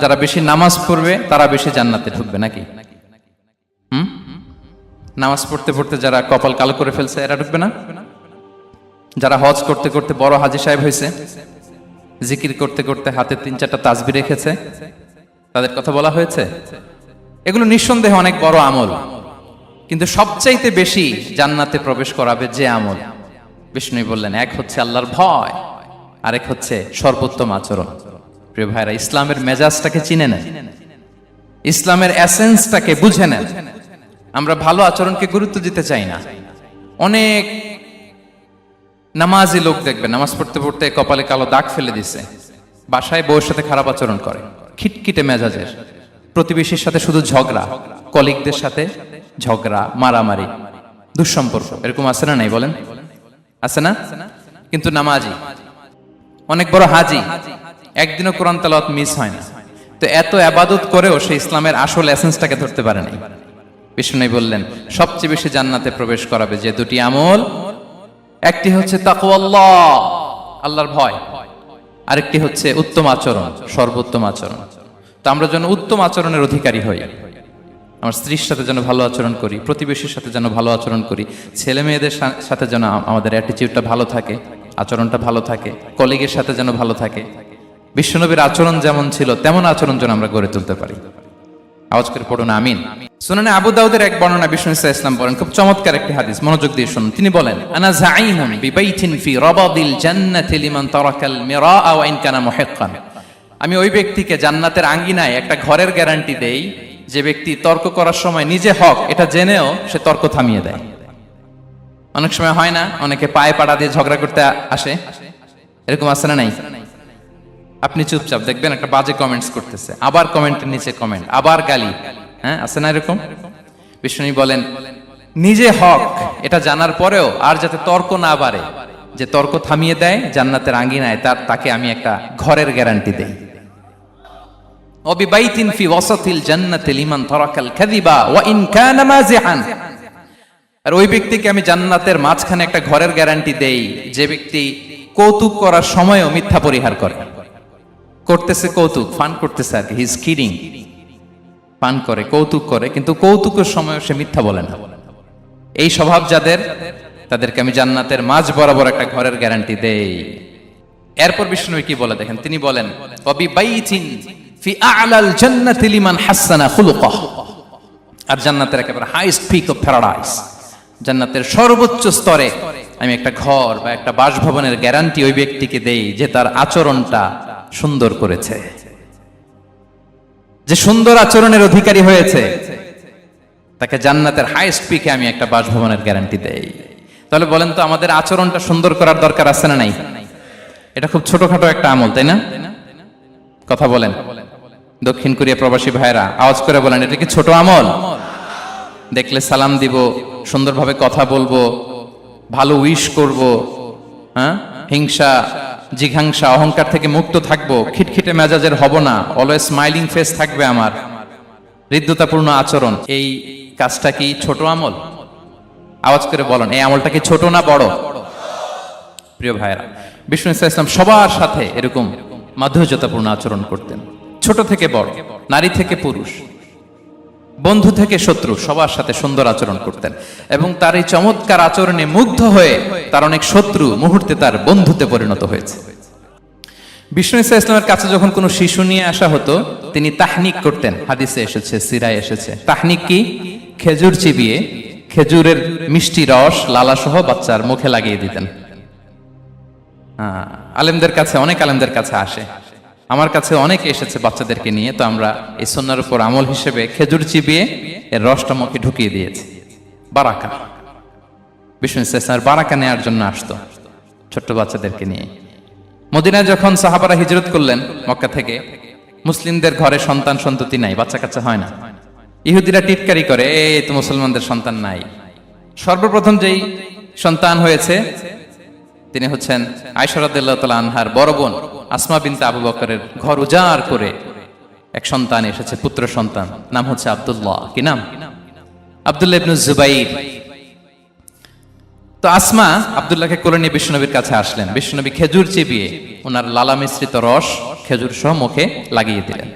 যারা বেশি নামাজ পড়বে তারা বেশি জান্নাতে ঢুকবে নাকি? নামাজ পড়তে পড়তে যারা কপাল কালো করে ফেলছে এরা ঢুকবে না? যারা হজ করতে করতে বড় হাজী সাহেব হয়েছে, জিকির করতে করতে হাতে 3-4টা তাসবিহ রেখেছে, তাদের কথা বলা হয়েছে। এগুলো নিঃসন্দেহে অনেক বড় আমল, কিন্তু সবচাইতে বেশি জান্নাতে প্রবেশ করাবে যে আমল, বিষ্ণু বললেন, এক হচ্ছে আল্লাহর ভয়, আরেক হচ্ছে সর্বোত্তম আচরণ। প্রিয় ভাইরা, ইসলামের মেজাজটাকে চিনে নেন, ইসলামের এসেন্সটাকে বুঝে নেন। আমরা ভালো আচরণকে গুরুত্ব দিতে চাই না। অনেক নামাজি লোক দেখবেন নামাজ পড়তে পড়তে কপালে কালো দাগ ফেলে দিছে, বাসায় বউয়ের সাথে খারাপ আচরণ করে, খিটখিটে মেজাজের, প্রতিবেশীর সাথে শুধু ঝগড়া, কলিগদের সাথে ঝগড়া, মারামারি, দুঃসম্পর্ক, এরকম আছে না নাই বলেন? আছে না? কিন্তু নামাজি, অনেক বড় হাজি, একদিনও কোরআন তেলাওয়াত মিস হয় না, তো এত ইবাদত করেও সে ইসলামের আসল এসেন্সটাকে ধরতে পারে নাই। বিষ্ণু বললেন সবচেয়ে বেশি জান্নাতে প্রবেশ করাবে যে দুটি আমল, একটি হচ্ছে তাকওয়াল্লাহ, আল্লাহর ভয়, আরেকটি হচ্ছে উত্তম আচরণ, সর্বোত্তম আচরণ। তো আমরা যেন উত্তম আচরণের অধিকারী হই, আমার স্ত্রীর সাথে যেন ভালো আচরণ করি, প্রতিবেশীর সাথে যেন ভালো আচরণ করি, ছেলে মেয়েদের সাথে যেন আমাদের অ্যাটিটিউডটা ভালো থাকে, আচরণটা ভালো থাকে, কলিগের সাথে যেন ভালো থাকে। বিশ্বনবীর আচরণ যেমন ছিল তেমন আচরণ যেন আমরা গড়ে তুলতে পারি। আওয়াজ করে পড়ুন আমিন। সুনানে আবু দাউদের এক বর্ণনা বিষ্ণু ইসলাম বলেন, খুব চমৎকার একটি হাদিস, মনোযোগ দিয়ে শুনুন। তিনি বলেন, আনা যাঈমুন বিবাইতিন ফি রাবাদিল জান্নাতি লিমান তারাকাল মিরাআ ওয়া ইন কানা মুহিক্কান। আমি ওই ব্যক্তিকে জান্নাতের আঙ্গিনায় একটা ঘরের গ্যারান্টি দেই যে ব্যক্তি তর্ক করার সময় নিজে হক এটা জেনেও সে তর্ক থামিয়ে দেয়। অনেক সময় হয় না, অনেকে পায়ে পাড়া দিয়ে ঝগড়া করতে আসে, এরকম আছে না নাই? আপনি চুপচাপ দেখবেন একটা বাজে কমেন্টস করতেছে, আবার কমেন্টের নিচে কমেন্ট, আবার গালি, হ্যাঁ আছে না এরকম? বিষ্ণু বলেন নিজে হক এটা জানার পরেও আর যাতে তর্ক না বাড়ে, যে তর্ক থামিয়ে দেয় জান্নাতের আঙ্গিনায়, তাকে আমি একটা ঘরের গ্যারান্টি দেই। ওয়াবিবাইতিন ফি ওয়াসাতিল জান্নাতি লিমান তারাকাল কাযিবা ওয়া ইন কানা মাযিহান। আর ওই ব্যক্তিকে আমি জান্নাতের মাঝখানে একটা ঘরের গ্যারান্টি দেই যে ব্যক্তি কৌতুক করার সময়ও মিথ্যা পরিহার করে। করতেছে কৌতুক, ফান করতেছে আর কি, হি ইজ কিডিং, ফান করে, কৌতুক করে, কিন্তু কৌতুকের সময়ও সে মিথ্যা বলে না। এই স্বভাব যাদের, তাদেরকে আমি জান্নাতের মাঝ বরাবর একটা ঘরের গ্যারান্টি দেই। এরপর বিষ্ণু কি বলে দেখেন, তিনি বলেন ওয়াবিবাইতিন ফি আ'লাল জান্নাতি লিমান হাসানা খুলুকাহু। আর জান্নাতের একেবারে হাইস্ট পিক অফ প্যারাডাইস, জান্নাতের সর্বোচ্চ স্তরে আমি একটা ঘর বা একটা বাসভবনের গ্যারান্টি ওই ব্যক্তিকে দেই যে তার আচরণটা সুন্দর করেছে, যে সুন্দর আচরণের অধিকারী হয়েছে, তাকে জান্নাতের হাইস্ট পিকে আমি একটা বাসভবনের গ্যারান্টি দেই। তাহলে বলেন তো আমাদের আচরণটা সুন্দর করার দরকার আছে না নাই? এটা খুব ছোটখাটো একটা আমল, তাই না? কথা বলেন দক্ষিণ কোরিয়া প্রবাসী ভাইরা, আওয়াজ করে বলেন এটা কি ছোট আমল? দেখলে সালাম দিব, সুন্দরভাবে কথা বলবো, ভালো উইশ করব, হ্যাঁ, হিংসা জিঘাংসা অহংকার থেকে মুক্ত থাকবো, খিটখিটে মেজাজের হব না, অলওয়েজ স্মাইলিং ফেস থাকবে আমার, হৃদ্যতাপূর্ণ আচরণ। এই কাজটা কি ছোট আমল? আওয়াজ করে বলেন এই আমলটা কি ছোট না বড়? প্রিয় ভাইরা, বিষ্ণু ইসলাম সবার সাথে এরকম মাধুর্যতাপূর্ণ আচরণ করতেন, ছোট থেকে বড়, নারী থেকে পুরুষ, বন্ধু থেকে শত্রু, সবার সাথে সুন্দর আচরণ করতেন। এবং তার এই চমৎকার আচরণে মুগ্ধ হয়ে তার অনেক শত্রু মুহূর্তে তার বন্ধুতে পরিণত হয়েছে। বিষ্ণু ইসলামের কাছে যখন কোনো শিশু নিয়ে আসা হতো, তিনি তাহনিক করতেন, হাদিসে এসেছে, সিরায় এসেছে। তাহনিক কি? খেজুর চিবিয়ে খেজুরের মিষ্টি রস লালা সহ বাচ্চার মুখে লাগিয়ে দিতেন। আলেমদের কাছে, অনেক আলেমদের কাছে আসে, আমার কাছে অনেকে এসেছে বাচ্চাদেরকে নিয়ে, তো আমরা এই সুন্নাহর উপর আমল হিসেবে খেজুর চিবিয়ে এর রসটা মুখে ঢুকিয়ে দিয়েছি। বারাকা, বিষ্ণু ইসলামের বারাকা নেওয়ার জন্য আসতো ছোট্ট বাচ্চাদেরকে নিয়ে। মদিনায় যখন সাহাবারা হিজরত করলেন মক্কা থেকে, মুসলিমদের ঘরে সন্তান সন্ততি নাই, বাচ্চা কাচ্চা হয় না। ইহুদিরা টিটকারি করে, এই তো মুসলমানদের সন্তান নাই। সর্বপ্রথম যেই সন্তান হয়েছে তিনি হচ্ছেন আয়েশা রাদিয়াল্লাহু তাআলা আনহার বড় বোন আসমা বিনতে আবু বকরের ঘর উজাড় করে এক সন্তান এসেছে, পুত্র সন্তান, নাম হচ্ছে আব্দুল্লাহ। কি নাম? আব্দুল্লাহ ইবনে জুবাইর। তো আসমা আব্দুল্লাহকে কোলে নিয়ে বিশ্বনবীর কাছে আসলেন। বিশ্বনবী খেজুর চিবিয়ে ওনার লালা মিশ্রিত রস খেজুর সহ মুখে লাগিয়ে দিলেন।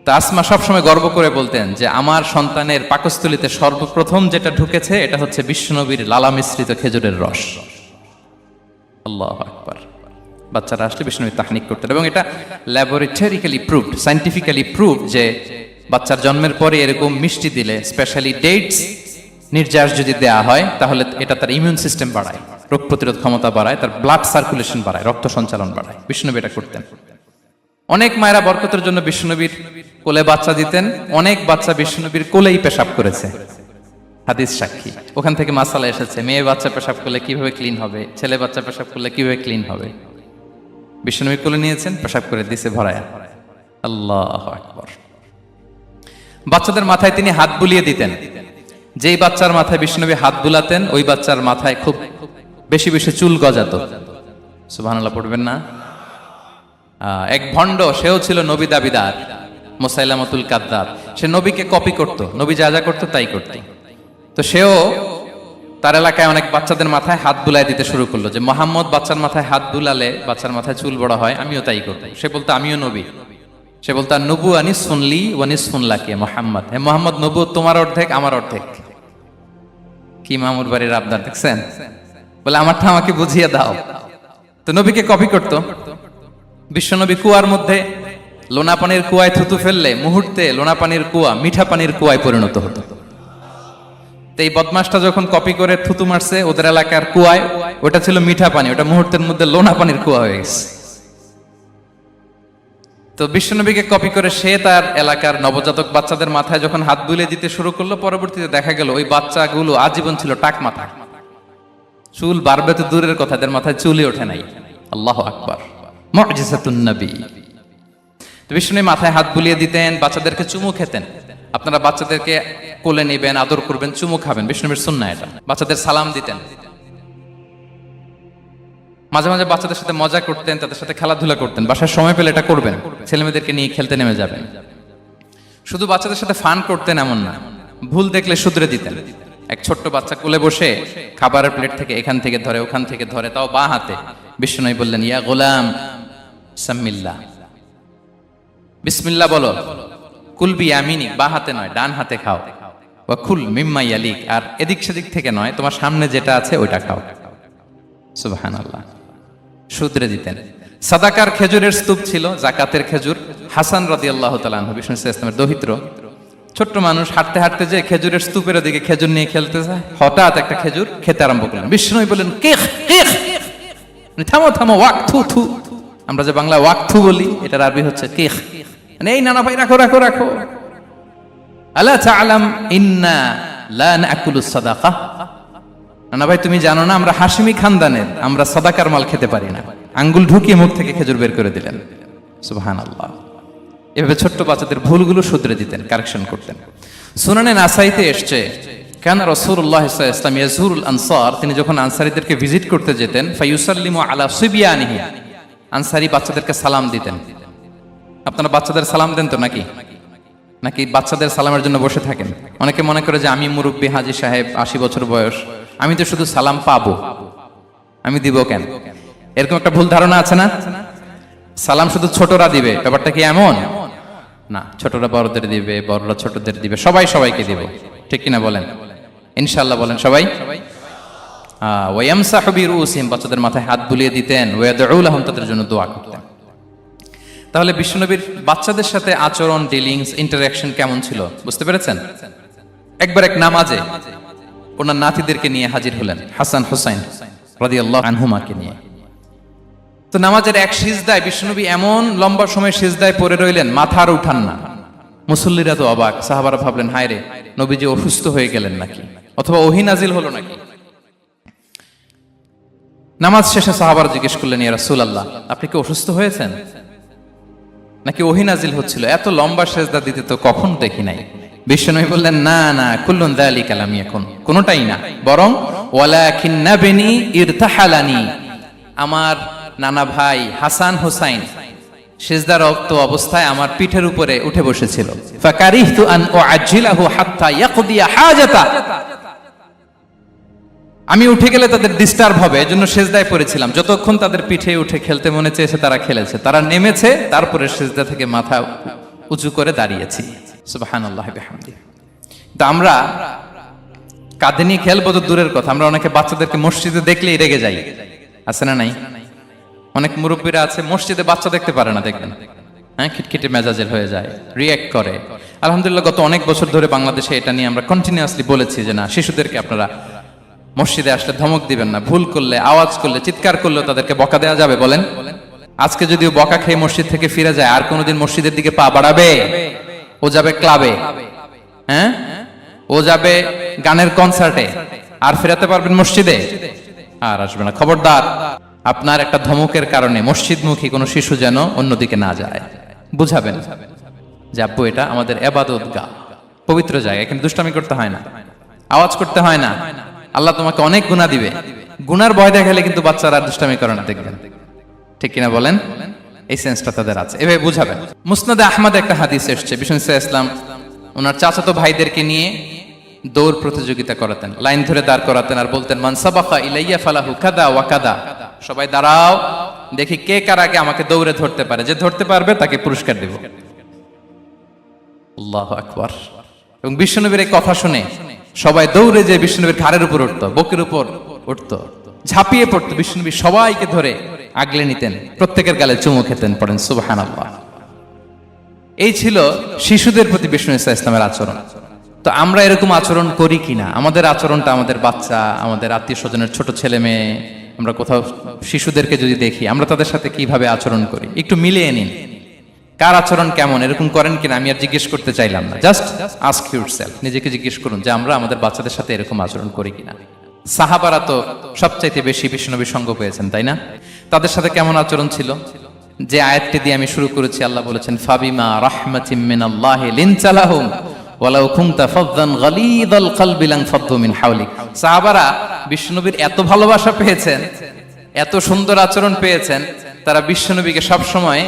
তো আসমা সবসময় গর্ব করে বলতেন যে আমার সন্তানের পাকস্থলীতে সর্বপ্রথম যেটা ঢুকেছে এটা হচ্ছে বিশ্বনবীর লালা মিশ্রিত খেজুরের রস। আল্লাহু আকবার। বাচ্চারা আসলে বিশ্বনবী তাহনিক করতেন এবং এটা ল্যাবরেটরিক্যালি প্রুভড, সায়েন্টিফিক্যালি প্রুভড যে বাচ্চার জন্মের পরে এরকম মিষ্টি দিলে, স্পেশালি ডেটস নির্যাস যদি দেয়া হয়, তাহলে এটা তার ইমিউন সিস্টেম বাড়ায়, রোগ প্রতিরোধ ক্ষমতা বাড়ায়, তার ব্লাড সার্কুলেশন বাড়ায়, রক্ত সঞ্চালন বাড়ায়। বিশ্বনবী এটা করতেন। অনেক মায়েরা বরকতের জন্য বিশ্বনবীর কোলে বাচ্চা দিতেন। অনেক বাচ্চা বিশ্বনবীর কোলেই পেশাব করেছে, হাদিস সাক্ষী। ওখান থেকে মাসালা এসেছে, মেয়ে বাচ্চা পেশাব করলে কিভাবে ক্লিন হবে, ছেলে বাচ্চা পেশাব করলে কিভাবে ক্লিন হবে। বিশ্বনবীর কোলে নিয়েছেন, পেশাব করে দিছে ভরায়া। আল্লাহু আকবার। বাচ্চাদের মাথায় তিনি হাত বুলিয়ে দিতেন। যেই বাচ্চার মাথায় বিশ্বনবী হাত বুলাতেন, ওই বাচ্চার মাথায় খুব বেশি বেশি চুল গজাতো। সুবহানাল্লাহ পড়বেন না? এক ভণ্ড, সেও ছিল নবী দাবিদার, মুসাইলামাতুল কাদ্দাব। সে নবীকে কপি করত, নবী যা যা করতো তাই করত। তো সেও তার এলাকায় অনেক বাচ্চাদের মাথায় হাত বুলাই দিতে শুরু করলো, যে মোহাম্মদ বাচ্চার মাথায় হাত বুলালে বাচ্চার মাথায় চুল বড় হয়, আমিও তাই করব। সে বলতো আমিও নবী। সে বলতো নবু আনিস শুনলি ওয়ানিস শুনলাকে মোহাম্মদ, হে মোহাম্মদ, নবু তোমার অর্ধেক আমার অর্ধেক। কি মামুর বাড়ির আবদার দেখছেন? বলে আমারটা আমাকে বুঝিয়ে দাও। তো নবীকে কপি করত। বিশ্বনবী কুয়ার মধ্যে লোনা পানির কুয়ায় থুতু ফেললে মুহূর্তে লোনা পানির কুয়া মিঠা পানির কুয়ায় পরিণত হতো। তো এই বদমাসটা যখন কপি করে থুতু মারছে ওদের এলাকার কুয়ায়, ওটা ছিল মিঠা পানি, ওটা মুহূর্তের মধ্যে লোনা পানির কুয়া হয়ে গেছে। তো বিশ্বনবীকে কপি করে সে তার এলাকার নবজাতক বাচ্চাদের মাথায় যখন হাত বুলিয়ে দিতে শুরু করলো, পরবর্তীতে দেখা গেল ওই বাচ্চাগুলো আজীবন ছিল টাক মাথা। চুল বাড়বে তো দূরের কথা, এদের মাথায় চুলই ওঠে নাই। আল্লাহু আকবার। মুজিজাতুন নবী। তো বিশ্বনবী মাথায় হাত বুলিয়ে দিতেন, বাচ্চাদেরকে চুমু খেতেন। আপনারা বাচ্চাদেরকে কোলে নেবেন, আদর করবেন, চুমু খাবেন, বিশ্বনবীর সুন্নাহ এটা। বাচ্চাদের সালাম দিতেন। মাঝে মাঝে বাচ্চাদের সাথে মজা করতেন, তাদের সাথে খেলাধুলা করতেন। বাসায় সময় পেলে এটা করবেন, ছেলেমেয়েদেরকে নিয়ে খেলতে নেমে যাবেন। শুধু বাচ্চাদের সাথে ফান করতেন এমন না, ভুল দেখলে শুধরে দিতেন। এক ছোট্ট বাচ্চা কোলে বসে খাবারের প্লেট থেকে এখান থেকে ধরে ওখান থেকে ধরে, তাও বাঁ হাতে। বিশ্বনবী বললেন, ইয়া গোলাম সাম্মিল্লাহ, বিসমিল্লাহ বলো। কুলবি ইয়ামিনি, বাঁ হাতে নয় ডান হাতে খাও। ওয়া কুল মিম্মা ইয়ালিক, আর এদিক সেদিক থেকে নয়, তোমার সামনে যেটা আছে ওইটা খাও। সুবহানাল্লাহ। শুধরে দিতেন। সাদাকার খেজুরের স্তূপ ছিল, জাকাতের খেজুর। হাসান রাদিয়াল্লাহু তাআলা আনহু, বিষ্ণু ইসলামের দহিত্র, ছোট্ট মানুষ, হাঁটতে হাঁটতে যে খেজুরের স্তূপের দিকে খেজুর নিয়ে খেলতে যায়, হঠাৎ একটা খেজুর খেতে আরম্ভ করলেন। বিষ্ণু বললেন, কিখ কিখ, থামো থামো, ওয়াক থু থু। আমরা যে বাংলা ওয়াক থু বলি, এটার আরবি হচ্ছে কিখ। মানে এই নানা ভাই রাখো রাখো রাখো। আলা তাআলাম ইন্না লা নাকুলু সাদাকা, নানা ভাই তুমি জানো না আমরা হাশিমি খানদানের, আমরা সাদাকার মাল খেতে পারি না। আঙ্গুল ঢুকিয়ে মুখ থেকে খেজুর বের করে দিলেন। সুবহানাল্লাহ। এভাবে ছোট্ট বাচ্চাদের ভুলগুলো শুধরে দিতেন, কারেকশন করতেন। সুনানে নাসাইতে এসছে, কানা রাসূলুল্লাহ সাল্লাল্লাহু আলাইহি ওয়াসাল্লাম ইয়াজুরুল আনসার, তিনি যখন আনসারীদেরকে ভিজিট করতে যেতেন, ফায়ুসাল্লিমু আলা সিবিয়ানিহি, আনসারী বাচ্চাদেরকে সালাম দিতেন। আপনারা বাচ্চাদের সালাম দেন তো নাকি? নাকি বাচ্চাদের সালামের জন্য বসে থাকেন? অনেকে মনে করে যে আমি মুরব্বী হাজী সাহেব, 80 বছর বয়স, আমি তো শুধু সালাম পাবো, আমি দিব কেন? এরকম একটা ভুল ধারণা আছে না? সালাম শুধু ছোটরা দিবে, ব্যাপারটা কি এমন না। ছোটরা বড়দের দিবে, বড়রা ছোটদের দিবে, সবাই সবাইকে দিবে। ঠিক কিনা বলেন? ইনশাআল্লাহ বলেন সবাই। ওয়ায়ামসাহু বিরুসিহিম, বাচ্চাদের মাথায় হাত বুলিয়ে দিতেন। ওয়ায়াদউ লাহুম, তাদের জন্য দোয়া করতেন। তাহলে বিশ্বনবীর বাচ্চাদের সাথে আচরণ, ডিলিংস, ইন্টারঅ্যাকশন কেমন ছিল বুঝতে পেরেছেন? একবার এক নামাজে ওনার নাতিদেরকে নিয়ে হাজির হলেন, হাসান হুসাইন রাদিয়াল্লাহু আনহুমাকে নিয়ে। তো নামাজের এক সিজদায় বিশ্বনবী এমন লম্বা সময় সিজদায় পড়ে রইলেন, মাথা আর উঠান না। মুসল্লিরা তো অবাক, সাহাবারা ভাবলেন হায় রে, নবীজি অসুস্থ হয়ে গেলেন নাকি, অথবা ওহী নাজিল হলো নাকি। নামাজ শেষে সাহাবারা জিজ্ঞেস করলেন, ইয়া রাসূলুল্লাহ, আপনি কি অসুস্থ হয়েছেন নাকি ওহী নাজিল হচ্ছিল? এত লম্বা সিজদা দিতে তো কখন দেখি নাই। বিশ্বনবী বললেন, না না, কুল্লুন যালিকা লাম ইয়াকুন, কোনটাই না, বরং ওয়ালাকিন্না বিনি ইরতাহালানি, আমার নানা ভাই হাসান হুসাইন সিজদারত অবস্থায় আমার পিঠের উপরে উঠে বসেছিল। ফাকারিহতু আন উআজ্জিলাহু হাত্তা ইয়াকদিয়া হাজাতা, আমি উঠে গেলে তাদের ডিস্টার্ব হবে, এজন্য সিজদায় পড়েছিলাম। যতক্ষণ তাদের পিঠে উঠে খেলতে মনে চেয়েছে তারা খেলেছে, তারা নেমেছে, তারপরে সিজদা থেকে মাথা উঁচু করে দাঁড়িয়েছি। সুবহানাল্লাহ বিহামদিহি। তো আমরা কাঁধে নিয়ে খেলবো তো দূরের কথা, আমরা অনেকে বাচ্চাদেরকে মসজিদে দেখলেই রেগে যাই, আছে না নাই? অনেক মুরব্বীরা আছে মসজিদে বাচ্চা দেখতে পারে না, দেখবেন হ্যাঁ, খিটখিটে মেজাজের হয়ে যায়, রিয়্যাক্ট করে। আলহামদুলিল্লাহ গত অনেক বছর ধরে বাংলাদেশে এটা নিয়ে আমরা কন্টিনিউয়াসলি বলেছি যে না, শিশুদেরকে আপনারা মসজিদে আসলে ধমক দিবেন না, ভুল করলে, আওয়াজ করলে, চিৎকার করলেও তাদেরকে বকা দেওয়া যাবে? বলেন। আজকে যদিও বকা খেয়ে মসজিদ থেকে ফিরে যায়, আর কোনোদিন মসজিদের দিকে পা বাড়াবে? ও যাবে ক্লাবে, হ্যাঁ, ও যাবে গানের কনসার্টে, আর ফেরাতে পারবেন মসজিদে? আর আসবে না। খবরদার, আপনার একটা ধমকের কারণে মসজিদমুখী কোনো শিশু যেন অন্যদিকে না যায়। বুঝাবেন যে আব্বু এটা আমাদের ইবাদতগাহ, পবিত্র জায়গা, এখানে দুষ্টামি করতে হয় না, আওয়াজ করতে হয় না, আল্লাহ তোমাকে অনেক গুনাহ দিবে। গুনার ভয় দেখালে কিন্তু বাচ্চারা আর দুষ্টামি করে না, দেখবেন। ঠিক কিনা বলেন? এই সেন্সটা তাদের আছে, এভাবে বুঝাবেন। মুসনাদে আহমদ একটা হাদিস এসেছে, বিষ্ণু ইসলাম ওনার চাচাতো ভাইদেরকে নিয়ে দৌড় প্রতিযোগিতা করাতেন, লাইন ধরে দাঁড় করাতেন আর বলতেন মান সাবাকা ইলাইয়া ফালাহু কাদা ওয়া কাদা, সবাই দাঁড়াও, দেখি কে কার আগে আমাকে দৌড়ে ধরতে পারে, যে ধরতে পারবে তাকে পুরস্কার দেব। আল্লাহু আকবার। এবং বিশ্বনবীর এই কথা শুনে সবাই দৌড়ে যে বিশ্বনবীর ঘাড়ের উপর উঠতো, বুকের উপর উঠতো, ঝাঁপিয়ে পড়তো, বিশ্বনবী সবাইকে ধরে আগলে নিতেন, প্রত্যেকের গালে চুমু খেতেন। পড়েন সুবহানাল্লাহ। এই ছিল শিশুদের প্রতি বিষ্ণু ইসলামের আচরণ। তো আমরা এরকম আচরণ করি কিনা? আমাদের আচরণটা আমাদের বাচ্চা, আমাদের আত্মীয় স্বজনের ছোট ছেলে মেয়ে, আমরা কোথাও শিশুদেরকে যদি দেখি, আমরা তাদের সাথে কিভাবে আচরণ করি একটু মিলিয়ে নিন। কার আচরণ কেমন, এরকম করেন কিনা আমি আর জিজ্ঞেস করতে চাইলাম না, জাস্ট আস্ক ইউরসেলফ, নিজেকে জিজ্ঞেস করুন যে আমরা আমাদের বাচ্চাদের সাথে এরকম আচরণ করি কিনা। সাহাবারা তো সবচাইতে বেশি বিশ্বনবীর সঙ্গ পেয়েছেন, তাই না? তাদের সাথে কেমন আচরণ ছিল? যে আয়াতটি দিয়ে আমি শুরু করেছি, আল্লাহ বলেছেন ফাবিমা রাহমাতিম মিনাল্লাহি লিনতা লাহুম ওয়ালাউ কুনতা ফাযযান গালিযাল কলবি লানফাদ্দু মিন হাওলিক। সাহাবারা বিশ্বনবীর এত ভালোবাসা পেয়েছেন, এত সুন্দর আচরণ পেয়েছেন, তারা বিশ্বনবীকে সব সময়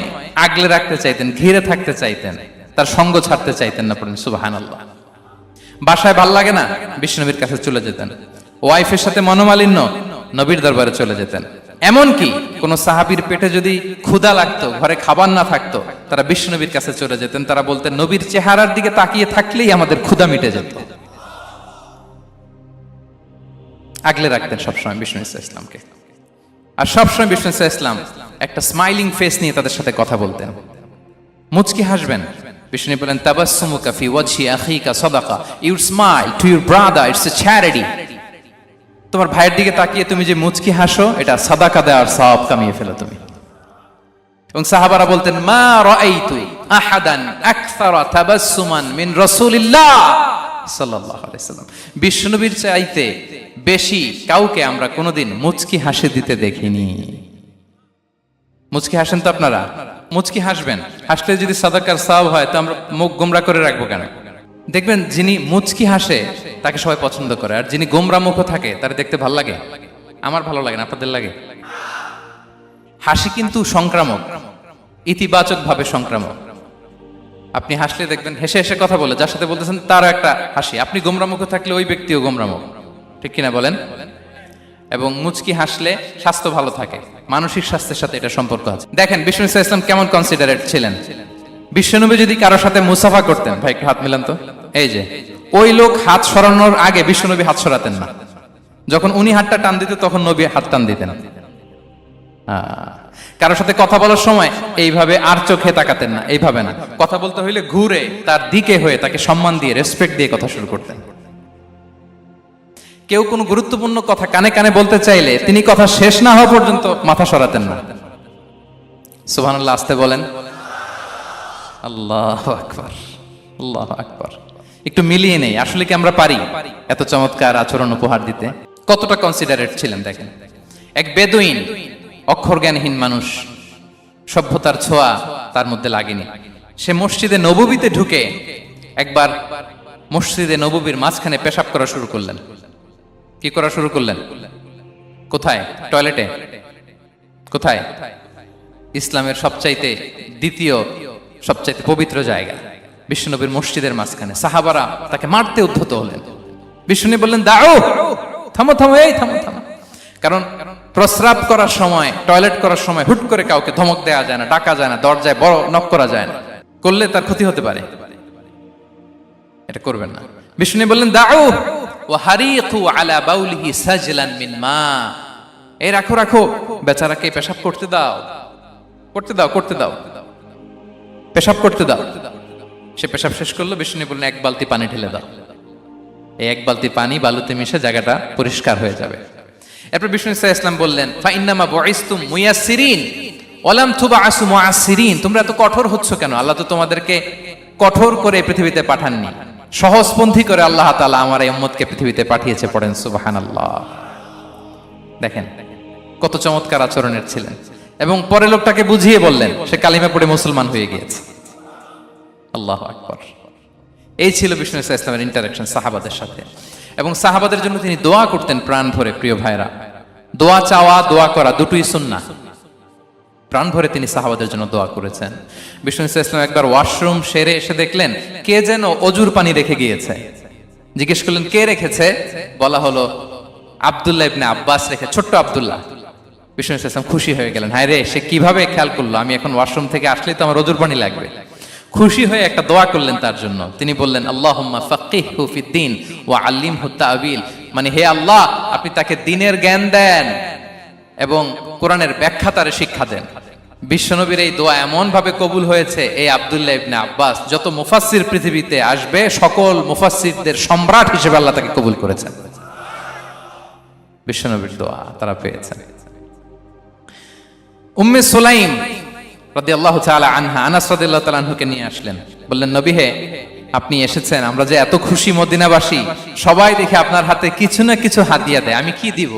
আগলে রাখতে চাইতেন, ঘিরে থাকতে চাইতেন, তার সঙ্গ ছাড়তে চাইতেন না। পড়েন সুবহানাল্লাহ। বাসায় ভাল লাগে না, বিশ্বনবীর কাছে চলে যেতেন। ওয়াইফের সাথে মনোমালিন্য, নবীর দরবারে চলে যেতেন। এমনকি কোন সাহাবীর পেটে যদি ক্ষুধা লাগতো, ঘরে খাবার না থাকতো, তারা বিশ্বনবীর কাছে চলে যেতেন। তারা বলতেন নবীর চেহারার দিকে তাকিয়ে থাকলেই আমাদের ক্ষুধা মিটে যেত। আগলে রাখতেন সবসময় বিষ্ণু ইসলামকে। আর সবসময় বিষ্ণু ইসলাম একটা স্মাইলিং ফেস নিয়ে তাদের সাথে কথা বলতেন, মুচকি হাসবেন। বিষ্ণু বলেন তাবাসসুমুকা ফি ওয়াজহি আখিকা সাদাকা, you smile to your brother, it's a charity. তোমার ভাইয়ের দিকে তাকিয়ে তুমি যে মুচকি হাসো, এটা সাদাকা দেওয়ার সওয়াব কামিয়ে ফেলো তুমি। এবং সাহাবারা বলতেন মা রাআইতু আহাদান আকসারা তাবাসসুমান মিন রাসূলিল্লাহ সাল্লাল্লাহু আলাইহি সাল্লাম। বিশ্বনবীর চাইতে বেশি কাউকে আমরা কোনোদিন মুচকি হাসি দিতে দেখিনি। মুচকি হাসেন তো আপনারা? মুচকি হাসবেন, হাসলে যদি সাদাকার সওয়াব হয় তো আমরা মুখ গোমরা করে রাখবো কেন? দেখবেন যিনি মুচকি হাসে তাকে সবাই পছন্দ করে, আর যিনি গোমরা মুখ থাকে তার দেখতে ভালো লাগে। আমার ভালো লাগে না, আপনাদের লাগে? হাসি কিন্তু সংক্রামক, ইতিবাচক ভাবে সংক্রামক। আপনি হাসলে দেখবেন হেসে হেসে কথা বলে যার সাথে বলতেছেন তারও একটা হাসি। আপনি গোমরা মুখ থাকলে ওই ব্যক্তিও গোমরা মুখ, ঠিক কিনা বলেন? এবং মুচকি হাসলে স্বাস্থ্য ভালো থাকে, মানসিক স্বাস্থ্যের সাথে এটা সম্পর্ক আছে। দেখেন বিষ্ণু ইসলাম কেমন কনসিডারেট ছিলেন। বিশ্বনবী যদি কারোর সাথে মুসাফা করতেন, ভাই একটু হাত মিলান তো, এই যে ওই লোক হাত সরানোর আগে বিশ্বনবী হাত সরাতেন না। যখন উনি হাতটা টান দিতেন তখন নবী হাত টান দিতেন। কারোর সাথে কথা বলার সময় এইভাবে আর চোখে তাকাতেন না, এইভাবে না। কথা বলতে হইলে ঘুরে তার দিকে হয়ে তাকে সম্মান দিয়ে, রেসপেক্ট দিয়ে কথা শুরু করতেন। কেউ কোনো গুরুত্বপূর্ণ কথা কানে কানে বলতে চাইলে তিনি কথা শেষ না হওয়া পর্যন্ত মাথা সরাতেন না। সুবহানাল্লাহ, আসতে বলেন। আল্লাহু আকবার, আল্লাহু আকবার। একটু মিলিয়ে নেই, আসলে কি আমরা পারি এত চমৎকার আচরণ উপহার দিতে? কতটা কনসিডারেট ছিলেন দেখেন। এক বেদুইন, অক্ষরজ্ঞানহীন মানুষ, সভ্যতার ছোঁয়া তার মধ্যে লাগেনি। সে মসজিদে নববীতে ঢুকে একবার মসজিদে নববীর মাঝখানে পেশাব করা শুরু করলেন। কি করা শুরু করলেন? কোথায়? টয়লেটে? কোথায়? ইসলামের সবচাইতে দ্বিতীয় সবচাইতে পবিত্র জায়গা বিশ্বনবীর মসজিদের মাঝখানে। সাহাবারা তাকে মারতে উদ্ধত হলেন। বিশ্বনবী বললেন দাও, থামো থামো, এই থামো থামো। কারণ প্রস্রাব করার সময়, টয়লেট করার সময় হুট করে কাউকে ধমক দেওয়া যায় না, ডাকা যায় না, দরজায় বড় নক করা যায় না। করলে তার ক্ষতি হতে পারে, এটা করবেন না। বিষ্ণু বললেন দাউ ওয়া হারিকু আলা বাউলিহি সাজলান মিন মা, এই রাখো রাখো, বেচারাকে পেশাব করতে দাও, করতে দাও, করতে দাও, পেশাব করতে দাও। সে পেশাব শেষ করলো, বিষ্ণু বললেন এক বালতি পানি ঢেলে দাও। এই এক বালতি পানি বালুতে মিশে জায়গাটা পরিষ্কার হয়ে যাবে। এরপর বিষ্ণু সাল্লাল্লাহু আলাইহি ওয়াসাল্লাম বললেন ফা ইন্নামা বুইসতুম মুয়াসসিরিন ওয়া লাম তুবআসু মুআসসিরিন, তোমরা এত কঠোর হচ্ছ কেন? আল্লাহ তো তোমাদেরকে কঠোর করে পৃথিবীতে পাঠাননি, সহজপন্থী করে আল্লাহ তাআলা আমার এই উম্মতকে পৃথিবীতে পাঠিয়েছে। পড়েন সুবহানাল্লাহ। দেখেন কত চমৎকার আচরণের ছিলেন। এবং পরে লোকটাকে বুঝিয়ে বললেন, সে কালিমা পড়ে মুসলমান হয়ে গিয়েছে। আল্লাহু আকবার। এই ছিল বিষ্ণু সাল্লাল্লাহু আলাইহি ওয়াসাল্লামের ইন্টারঅ্যাকশন সাহাবাদের সাথে। এবং সাহাবাদের জন্য তিনি দোয়া করতেন প্রাণ ভরে। প্রিয় ভাইরা, দোয়া চাওয়া, দোয়া করা দুটোই সুন্নাহ। প্রাণ ভরে তিনি সাহাবাদের জন্য দোয়া করেছেন। বিষ্ণু সাল্লাল্লাহু আলাইহি ওয়াসাল্লাম একবার ওয়াশরুম সেরে এসে দেখলেন কে যেন অজুর পানি রেখে গিয়েছে। জিজ্ঞেস করলেন কে রেখেছে? বলা হলো আব্দুল্লাহ ইবনে আব্বাস রেখে, ছোট্ট আব্দুল্লাহ। বিষ্ণু সাল্লাল্লাহু আলাইহি ওয়াসাল্লাম খুশি হয়ে গেলেন, হায় রে, সে কিভাবে খেয়াল করলো আমি এখন ওয়াশরুম থেকে আসলেই তো আমার অজুর পানি লাগবে। খুশি হয়ে একটা দোয়া করলেন তার জন্য। তিনি বললেন আল্লাহুম্মা ফাক্কিহহু ফিদ্দীন ওয়া আল্লিমহু তা'ওয়িল, মানে হে আল্লাহ আপনি তাকে দ্বীনের জ্ঞান দেন এবং কোরআনের ব্যাখ্যা তারে শিক্ষা দেন। বিশ্বনবীর এই দোয়া এমন ভাবে কবুল হয়েছে, এই আব্দুল্লাহ ইবনে আব্বাস যত মুফাসসির পৃথিবীতে আসবে সকল মুফাসসিরদের সম্রাট হিসেবে আল্লাহ তাকে কবুল করেছেন। বিশ্বনবীর দোয়া তারা পেয়েছেন। উম্মে সুলাইম রাদিয়াল্লাহু তাআলা আনহা আনাস রাদিয়াল্লাহু তাআলা আনহুকে নিয়ে আসলেন, বললেন নবী হে, আপনি এসেছেন, আমরা যে এত খুশি মদিনাবাসী, সবাই দেখে আপনার হাতে কিছু না কিছু হাদিয়া দেয়, আমি কি দিব?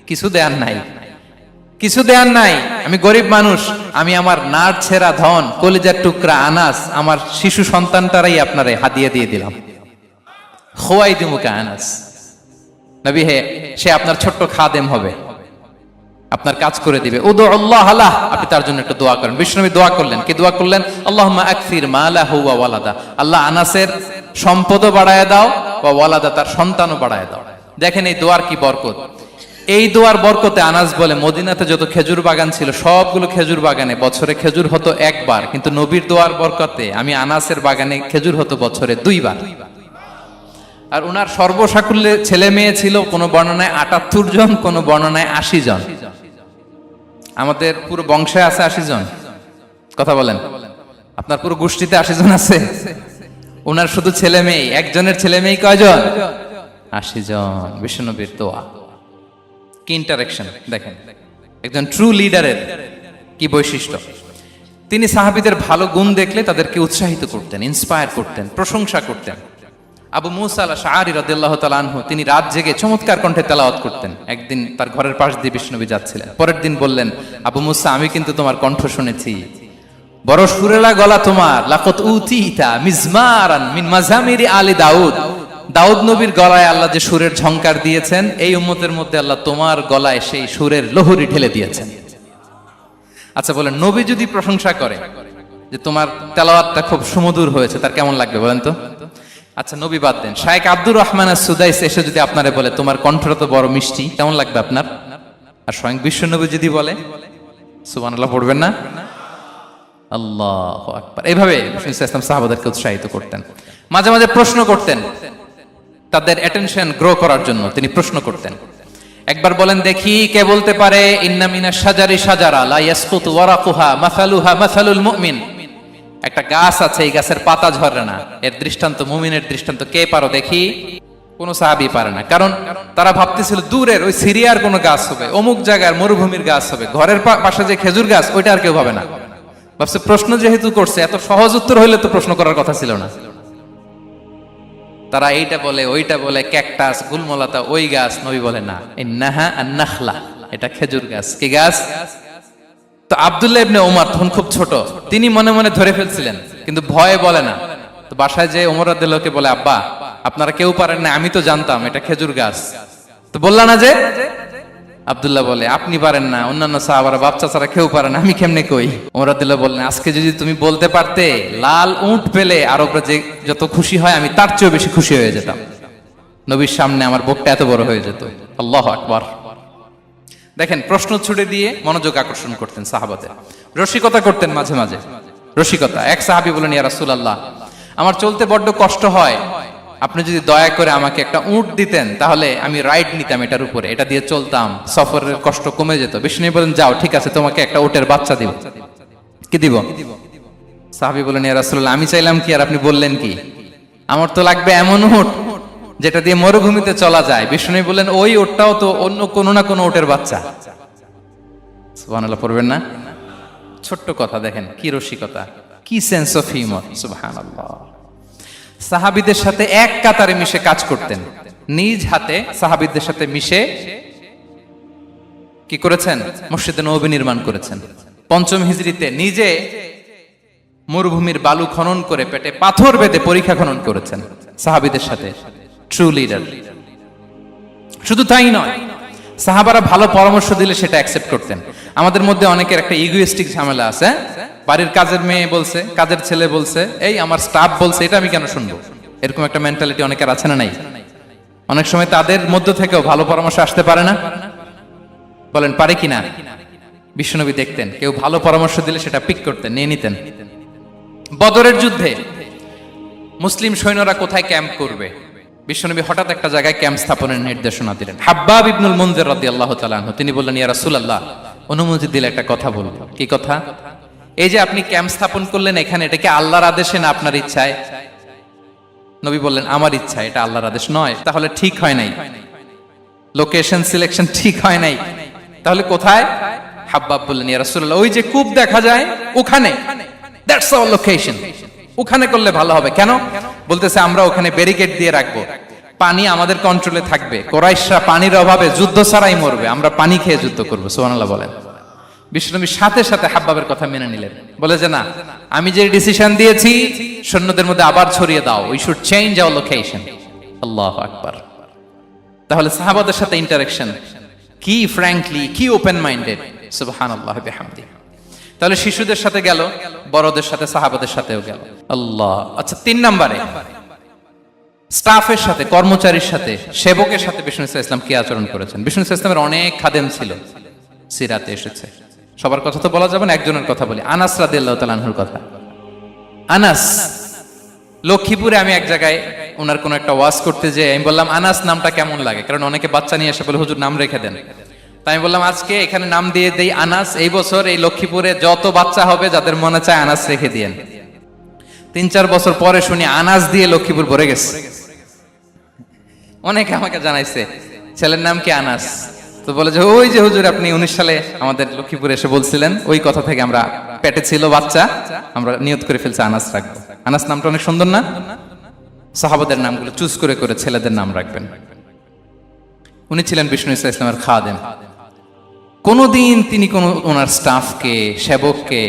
কিছু দেয়ার নাই, কিছু দেয়ার নাই, আমি গরিব মানুষ, আমি আমার নাড় ছেঁড়া ধন, কলিজার টুকরা আনাস, আমার শিশু সন্তানটারাই আপনারে হাদিয়া দিয়ে দিলাম। খোয়াই দিমুকা আনাস, নবী হে, সে আপনার ছোট্ট খাদেম হবে, আপনার কাজ করে দিবে। উদু আল্লাহ আলাহ, আপনি তার জন্য একটু দোয়া করেন। বিষ্ণু নবী দোয়া করলেন, কি দোয়া করলেন? আল্লাহুম্মা আকসির মালাহু ওয়া ওয়ালাদা, আল্লাহ আনাসের সম্পদও বাড়ায় দাও, ওয়া ওয়ালাদা, তার সন্তানও বাড়ায় দাও। দেখেন এই দোয়ার কি বরকত। এই দোয়ার বরকতে আনাস বলে মদিনাতে যত খেজুর বাগান ছিল সবগুলো খেজুর বাগানে বছরে খেজুর হতো একবার, কিন্তু নবীর দোয়ার বরকতে আমি আনাসের বাগানে খেজুর হতো বছরে 2 বার। আর ওনার সর্বসাকুল্যে ছেলে মেয়ে ছিল, কোন বর্ণনায় 78 জন, কোন বর্ণনায় 80 জন। আমাদের পুরো বংশে আছে 80 জন, কথা বলেন। আপনার পুরো গোষ্ঠীতে 80 জন আছে? ওনার শুধু ছেলে মেয়ে, একজনের ছেলে মেয়ে কয়জন? 80 জন। বিশ্বনবীর দোয়া কি ইন্টারেকশন দেখেন, একজন ট্রু লিডারের কি বৈশিষ্ট্য। তিনি সাহাবীদের ভালো গুণ দেখলে তাদেরকে উৎসাহিত করতেন, ইন্সপায়ার করতেন, প্রশংসা করতেন। আবু মুসা আল-আশআরী রাদিয়াল্লাহু তাআলা আনহু তিনি রাত জেগে চমৎকার কণ্ঠে তেলাওয়াত করতেন। একদিন তার ঘরের পাশ দিয়ে বিষ্ণুনবী যাচ্ছিলেন, পরের দিন বললেন, আবু মুসা, আমি কিন্তু তোমার কণ্ঠ শুনেছি, বড় সুরেলা গলা তোমার। লাকাত উতিতা মিজমারান মিন মাজামিরি আলি দাউদ, দাউদ নবীর গলায় আল্লাহ যে সুরের ঝংকার দিয়েছেন, এই উম্মতের মধ্যে আল্লাহ তোমার গলায় সেই সুরের লহরী ঢেলে দিয়েছেন। আচ্ছা বলেন, নবী যদি প্রশংসা করে যে তোমার তেলাওয়াতটা খুব সুমধুর হয়েছে, তার কেমন লাগবে বলেন তো? আচ্ছা নবী বাদ দেন, শায়েখ আব্দুর রহমান আস-সুদাইস এসে যদি আপনারে বলে তোমার কণ্ঠটা তো বড় মিষ্টি, কেমন লাগবে আপনার? আর স্বয়ং বিশ্বনবী যদি বলে, সুবহানাল্লাহ পড়বেন না? আল্লাহু আকবার। এইভাবে ইসলাম সাহাবাদেরকে উৎসাহিত করতেন। মাঝে মাঝে প্রশ্ন করতেন, তাদের অ্যাটেনশন গ্রো করার জন্য তিনি প্রশ্ন করতেন। একবার বলেন দেখি, কে বলতে পারে ইন্না মিনাশ শাজারি শাজারা লা ইয়াসকুতু ওয়ারাকুহা মাসালুহা মাসালুল মুমিন, একটা গাছ আছে, এই গাছের পাতা ঝরে না, এর দৃষ্টান্ত মুমিনের দৃষ্টান্ত। কে পারো দেখি? কোন সাহাবী পারে না, কারণ তারা ভাবতেছিল দূরের ওই সিরিয়ার কোন গাছ হবে, অমুক জায়গার মরুভূমির গাছ হবে, ঘরের পাশে যে খেজুর গাছ ওইটা আর কেউ ভাবে না। ভাবছে প্রশ্ন যেহেতু করছে, এত সহজ উত্তর হইলে তো প্রশ্ন করার কথা ছিল না। তারা এইটা বলে, ওইটা বলে, ক্যাকটাস, গুলমলতা, ওই গাছ। নবী বলে না, ইন্নাহা আন-নাখলা, এটা খেজুর গাছ। কি গাছ? তো আব্দুল্লাহ ইবনে ওমর তখন খুব ছোট, তিনি মনে মনে ধরে ফেলছিলেন, কিন্তু ভয়ে বলে না। তো বাসায় যে ওমর রাদিয়াল্লাহু বলে, আব্বা আপনারা কেউ পারেন না, আমি তো জানতাম এটা খেজুর গাছ, তো বললা না যে? আব্দুল্লাহ বলে, আপনি পারেন না, অন্যান্য সাহাবারা বাচ্চা ছাড়া কেউ পারে না, আমি কেমনে কই? ওমর রাদিয়াল্লাহু বললেন, আজকে যদি তুমি বলতে পারতে, লাল উট পেলে আরবরা যে যত খুশি হয় আমি তার চেয়েও বেশি খুশি হয়ে যেতাম। নবীর সামনে আমার বুকটা এত বড় হয়ে যেত। আল্লাহু আকবার। দেখেন প্রশ্ন ছুড়ে দিয়ে মনোযোগ আকর্ষণ করতেন সাহাবাদের, রসিকতা করতেন মাঝে মাঝে। রসিকতা। এক সাহাবী বলেন, ইয়া রাসূলুল্লাহ, আমার চলতে বড্ড কষ্ট হয়, আপনি যদি দয়া করে আমাকে একটা উট দিতেন তাহলে আমি রাইড নিতাম এটার উপরে, এটা দিয়ে চলতাম, সফরের কষ্ট কমে যেত। বিষ্ণু বলেন, যাও, ঠিক আছে, তোমাকে একটা উটের বাচ্চা দিব। কি দিব? সাহাবী বলেন, ইয়া রাসূলুল্লাহ, আমি চাইলাম কি আর আপনি বললেন কি? আমার তো লাগবে এমন উট যেটা দিয়ে মরুভূমিতে চলা যায়। বিষ্ণু বলেন, ওই উটটাও তো অন্য কোনো না কোনো উটের বাচ্চা। সুবহানাল্লাহ পড়বেন না? ছোট্ট কথা, দেখেন কি রসিকতা, কি সেন্স অফ হিউমার। সুবহানাল্লাহ। সাহাবীদের সাথে এক কাতারে মিশে কাজ করতেন, নিজ হাতে সাহাবীদের সাথে মিশে কি করেছেন? মসজিদে নববী নির্মাণ করেছেন। পঞ্চম হিজরিতে নিজে মরুভূমির বালু খনন করে পেটে পাথর বেঁধে পরীক্ষা খনন করেছেন সাহাবীদের সাথে। True leader. শুধু তাই নয়, সাহাবারা ভালো পরামর্শ দিলে সেটা অ্যাকসেপ্ট করতেন। আমাদের মধ্যে অনেকের একটা ইগোইস্টিক ঝামেলা আছে, বাড়ির কাজের মেয়ে বলছে, কাজের ছেলে বলছে, এই আমার স্টাফ বলছে, এটা আমি কেন শুনবো? এরকম একটা মেন্টালিটি অনেকের আছে না নাই? অনেক সময় তাদের মধ্য থেকেও ভালো পরামর্শ আসতে পারে না? বলেন পারে কিনা? বিশ্বনবী দেখতেন কেউ ভালো পরামর্শ দিলে সেটা পিক করতেন, নিয়ে নিতেন। বদরের যুদ্ধে মুসলিম সৈন্যরা কোথায় ক্যাম্প করবে, বিশ্বনবী হঠাৎ একটা জায়গায় ক্যাম্প স্থাপনের নির্দেশনা দিলেন। হাব্বাব ইবনুল মুনজির রাদিয়াল্লাহু তাআলা আনহু, তিনি বললেন, ইয়া রাসূলুল্লাহ, অনুমতি দিলে একটা কথা বলবো। কি কথা? এই যে আপনি ক্যাম্প স্থাপন করলেন এখানে, এটা কি আল্লাহর আদেশে না আপনার ইচ্ছায়? নবী বললেন, আমার ইচ্ছা, এটা আল্লাহর আদেশ নয়। তাহলে ঠিক হয় নাই, লোকেশন সিলেকশন ঠিক হয় নাই। তাহলে কোথায়? হাব্বাব বললেন, ইয়া রাসূলুল্লাহ, ওই যে কূপ দেখা যায় ওখানে, দ্যাটস আওয়ার লোকেশন, ওখানে করলে ভালো হবে। কেন? বলতেছে, আমরা ওখানে ব্যারিকেড দিয়ে রাখবো, পানি আমাদের কন্ট্রোলে থাকবে, কুরাইশরা পানির অভাবে যুদ্ধ ছাড়াই মরবে, আমরা পানি খেয়ে যুদ্ধ করবো। সুবহানাল্লাহ বলেন। বিশ্বনবী সাথে সাথে হাব্বাবের কথা মেনে নিলেন, বলে যে না, আমি যে ডিসিশন দিয়েছি সৈন্যদের মধ্যে আবার ছড়িয়ে দাও, we should change our location. আল্লাহু আকবার। তাহলে সাহাবাদের সাথে ইন্টারেকশন কি ফ্র্যাঙ্কলি, কি ওপেন মাইন্ডেড। সুবহানাল্লাহ বিহামদি। তাহলে শিশুদের সাথে গেল, বড়দের সাথে, সাহাবাদের সাথেও গেল। আল্লাহ। আচ্ছা, 3 নম্বরে স্টাফের সাথে, কর্মচারীর সাথে, সেবকের সাথে বিষ্ণু ইসলাম কি আচরণ করেছেন? বিষ্ণু ইসলামের অনেক খাদেম ছিল, সিরাতে এসেছে। সবার কথা তো বলা যাবে না, একজনের কথা বলি, আনাস রাদিয়াল্লাহু তাআলা আনহুর কথা। আনাস, লক্ষ্মীপুরে আমি এক জায়গায় ওনার কোন একটা ওয়াজ করতে যেয়ে আমি বললাম, আনাস নামটা কেমন লাগে? কারণ অনেকে বাচ্চা নিয়ে এসে বলে, হুজুর নাম রেখে দেন। তাই আমি বললাম, আজকে এখানে নাম দিয়ে দেই আনাস। এই বছর এই লক্ষ্মীপুরে যত বাচ্চা হবে যাদের মনে চায় আনাস রেখে দিয়েন। 3-4 বছর পরে শুনি আনাস দিয়ে লক্ষ্মীপুর ভরে গেছে। অনেকে আমাকে জানাইছে ছেলের নাম কি আনাস, তো বলে যে ওই যে হুজুর আপনি 19 সালে আমাদের লক্ষ্মীপুরে এসে বলছিলেন, ওই কথা থেকে আমরা, পেটে ছিল বাচ্চা, আমরা নিয়ত করে ফেলছি আনাস রাখবো। আনাস নামটা অনেক সুন্দর না? সাহাবাদের নামগুলো চুজ করে করে ছেলেদের নাম রাখবেন। উনি ছিলেন বিষ্ণু ইসলামের খাদেম। কোনদিন তিনি কোন ওনার স্টাফকে, সেবককে,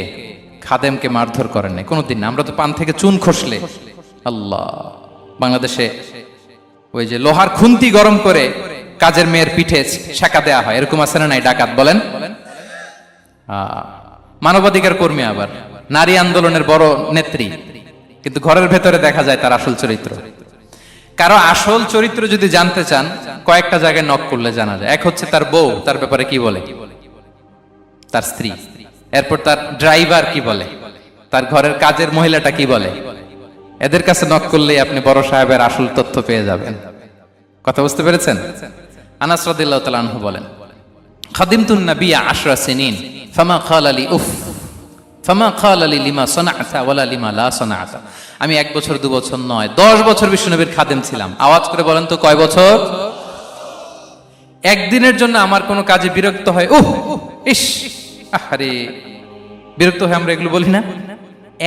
খাদেমকে মারধর করেন নাই, কোনদিন না। আমরা তো পান থেকে চুন খসলে, আল্লাহ, বাংলাদেশে ওই যে লোহার খুন্তি গরম করে কাজের মেয়ের পিঠে শেখা দেয়া হয়, এরকম আছে না নাই? ডাকাত বলেন, মানবাধিকার কর্মী, আবার নারী আন্দোলনের বড় নেত্রী, কিন্তু ঘরের ভেতরে দেখা যায় তার আসল চরিত্র। কারো আসল চরিত্র যদি জানতে চান, কয়েকটা জায়গায় নক করলে জানা যায়। এক হচ্ছে তার বউ, তার ব্যাপারে কি বলে, তার স্ত্রী। এরপর তার ড্রাইভার কি বলে, তার ঘরের কাজের মহিলাটা কি বলে। এদের কাছে নক করলেই আপনি বড় সাহেবের আসল তথ্য পেয়ে যাবেন। কথা বুঝতে পেরেছেন? আনাস রাদিয়াল্লাহু তাআলা আনহু বলেন, খাদিমতুন নবিয়্যা 10 সিনিন ফামা ক্বালা লি উফ ফামা ক্বালা লি লিমা সানা'তা ওয়ালা লিমা লা সানা'তা। আমি 1 বছর 2 বছর নয়, 10 বছর বিশ্বনবীর খাদেম ছিলাম। আওয়াজ করে বলেন তো, কয় বছর? একদিনের জন্য আমার কোনো কাজে বিরক্ত হয়, উহ ইস, আরে, বিরক্ত হয় আমরা এগুলো বলি না?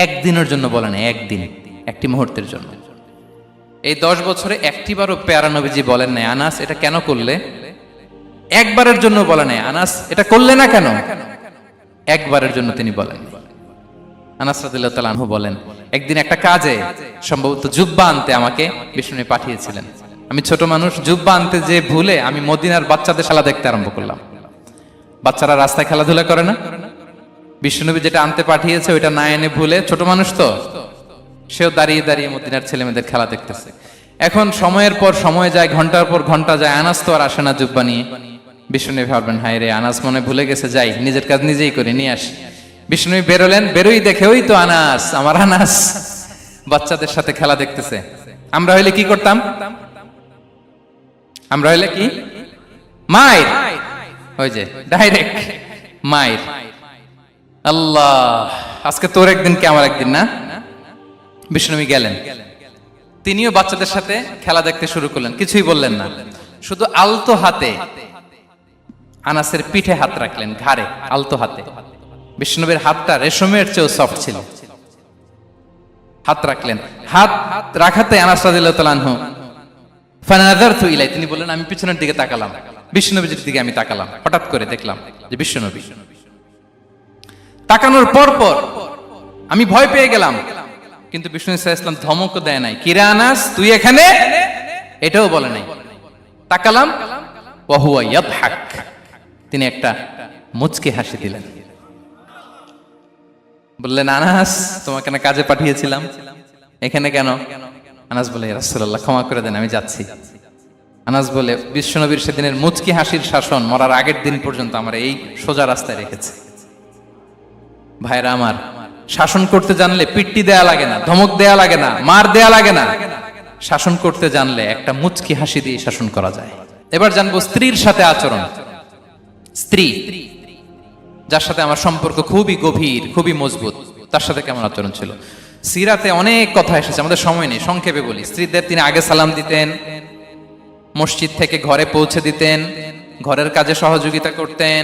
একদিনের জন্য বলেন, একদিন, একটি মুহূর্তের জন্য। এই 10 বছরে একটিবারও পেয়ারা নবীজি বলেন নাই, আনাস এটা কেন করলে? একবারের জন্য বলে নাই, আনাস এটা করলে না কেন? একবারের জন্য তিনি বলেন। আনাস রাদিয়াল্লাহু তাআলা আনহু বলেন, একদিন একটা কাজে, সম্ভবত জুব্বা আনতে আমাকে বিষ্ণু পাঠিয়েছিলেন। আমি ছোট মানুষ, জুব্বা আনতে যে ভুলে আমি মদিনার বাচ্চাদের খেলা দেখতে আরম্ভ করলাম। বাচ্চারা রাস্তায় খেলাধুলা করে না? বিশ্বনবী যেটা আনতে পাঠিয়েছে ওইটা না এনে ভুলে, ছোট মানুষ তো, সেও দাঁড়িয়ে দাঁড়িয়ে মদিনার ছেলেমেয়েদের খেলা দেখতেছে। এখন সময়ের পর সময় যায়, ঘন্টার পর ঘন্টা যায়, আনাস তো আর আসে না জুব্বা নিয়ে। বিশ্বনবী ভাবলেন, হায় রে, আনাস মনে ভুলে গেছে, যাই নিজের কাজ নিজেই করে নিয়ে আসি। বিষ্ণু বেরোলেন, বেরোই দেখে ওই তো আনাস, আমার আনাস বাচ্চাদের সাথে খেলা দেখতেছে। আমরা হইলে কি করতাম? আমরা হইলে কি মায়ের, ওই যে ডাইরেক্ট মায়ের। আল্লাহ, আজকে তোর একদিন কি আমার একদিন না। বিষ্ণুবী গেলেন, তিনিও বাচ্চাদের সাথে খেলা দেখতে শুরু করলেন, কিছুই বললেন না, শুধু আলতো হাতে আনাসের পিঠে হাত রাখলেন, ঘাড়ে আলতো হাতে। বিষ্ণুবীর হাতটা রেশমের চেয়েও সফট ছিল। হাত রাখলেন, হাত রাখাতে আনাস রাদিয়াল্লাহু তাআলা আনহু ফানাযারতু ইলাই, তিনি বললেন আমি পিছনের দিকে তাকালাম, বিষ্ণুবীর দিকে আমি তাকালাম, হঠাৎ করে দেখলাম যে বিষ্ণুবী। তাকানোর পর পর আমি ভয় পেয়ে গেলাম, কিন্তু বিষ্ণু সাল্লাল্লাহু আলাইহি ওয়াসাল্লাম ধমকও দেয় নাই, কিরে আনাস তুই এখানে, এটাও বলে নাই। তাকালাম, ওয়া হুয়া ইয়াদহাক, তিনি একটা মুচকি হাসি দিলেন। বললেন আনাস তোমাকে না কাজে পাঠিয়েছিলাম, এখানে কেন? আনাস বলে ইয়া রাসূলুল্লাহ ক্ষমা করে দেন, আমি যাচ্ছি। আনাস বলে বিশ্বনবীর সেদিনের মুচকি হাসির শাসন মরার আগের দিন পর্যন্ত আমার এই সোজা রাস্তায় রেখেছে। ভাইরা আমার, শাসন করতে জানলে পিট্টি দেয়া লাগে না, ধমক দেয়া লাগে না, মার দেয়া লাগে না। শাসন করতে জানলে একটা মুচকি হাসি দিয়ে শাসন করা যায়। এবার জানবো স্ত্রীর সাথে আচরণ। স্ত্রী যার সাথে আমার সম্পর্ক খুবই গভীর, খুবই মজবুত, তার সাথে কেমন আচরণ ছিল। সিরাতে অনেক কথা এসেছে, আমাদের সময় নেই, সংক্ষেপে বলি। স্ত্রীদের তিনি আগে সালাম দিতেন, মসজিদ থেকে ঘরে পৌঁছে দিতেন, ঘরের কাজে সহযোগিতা করতেন,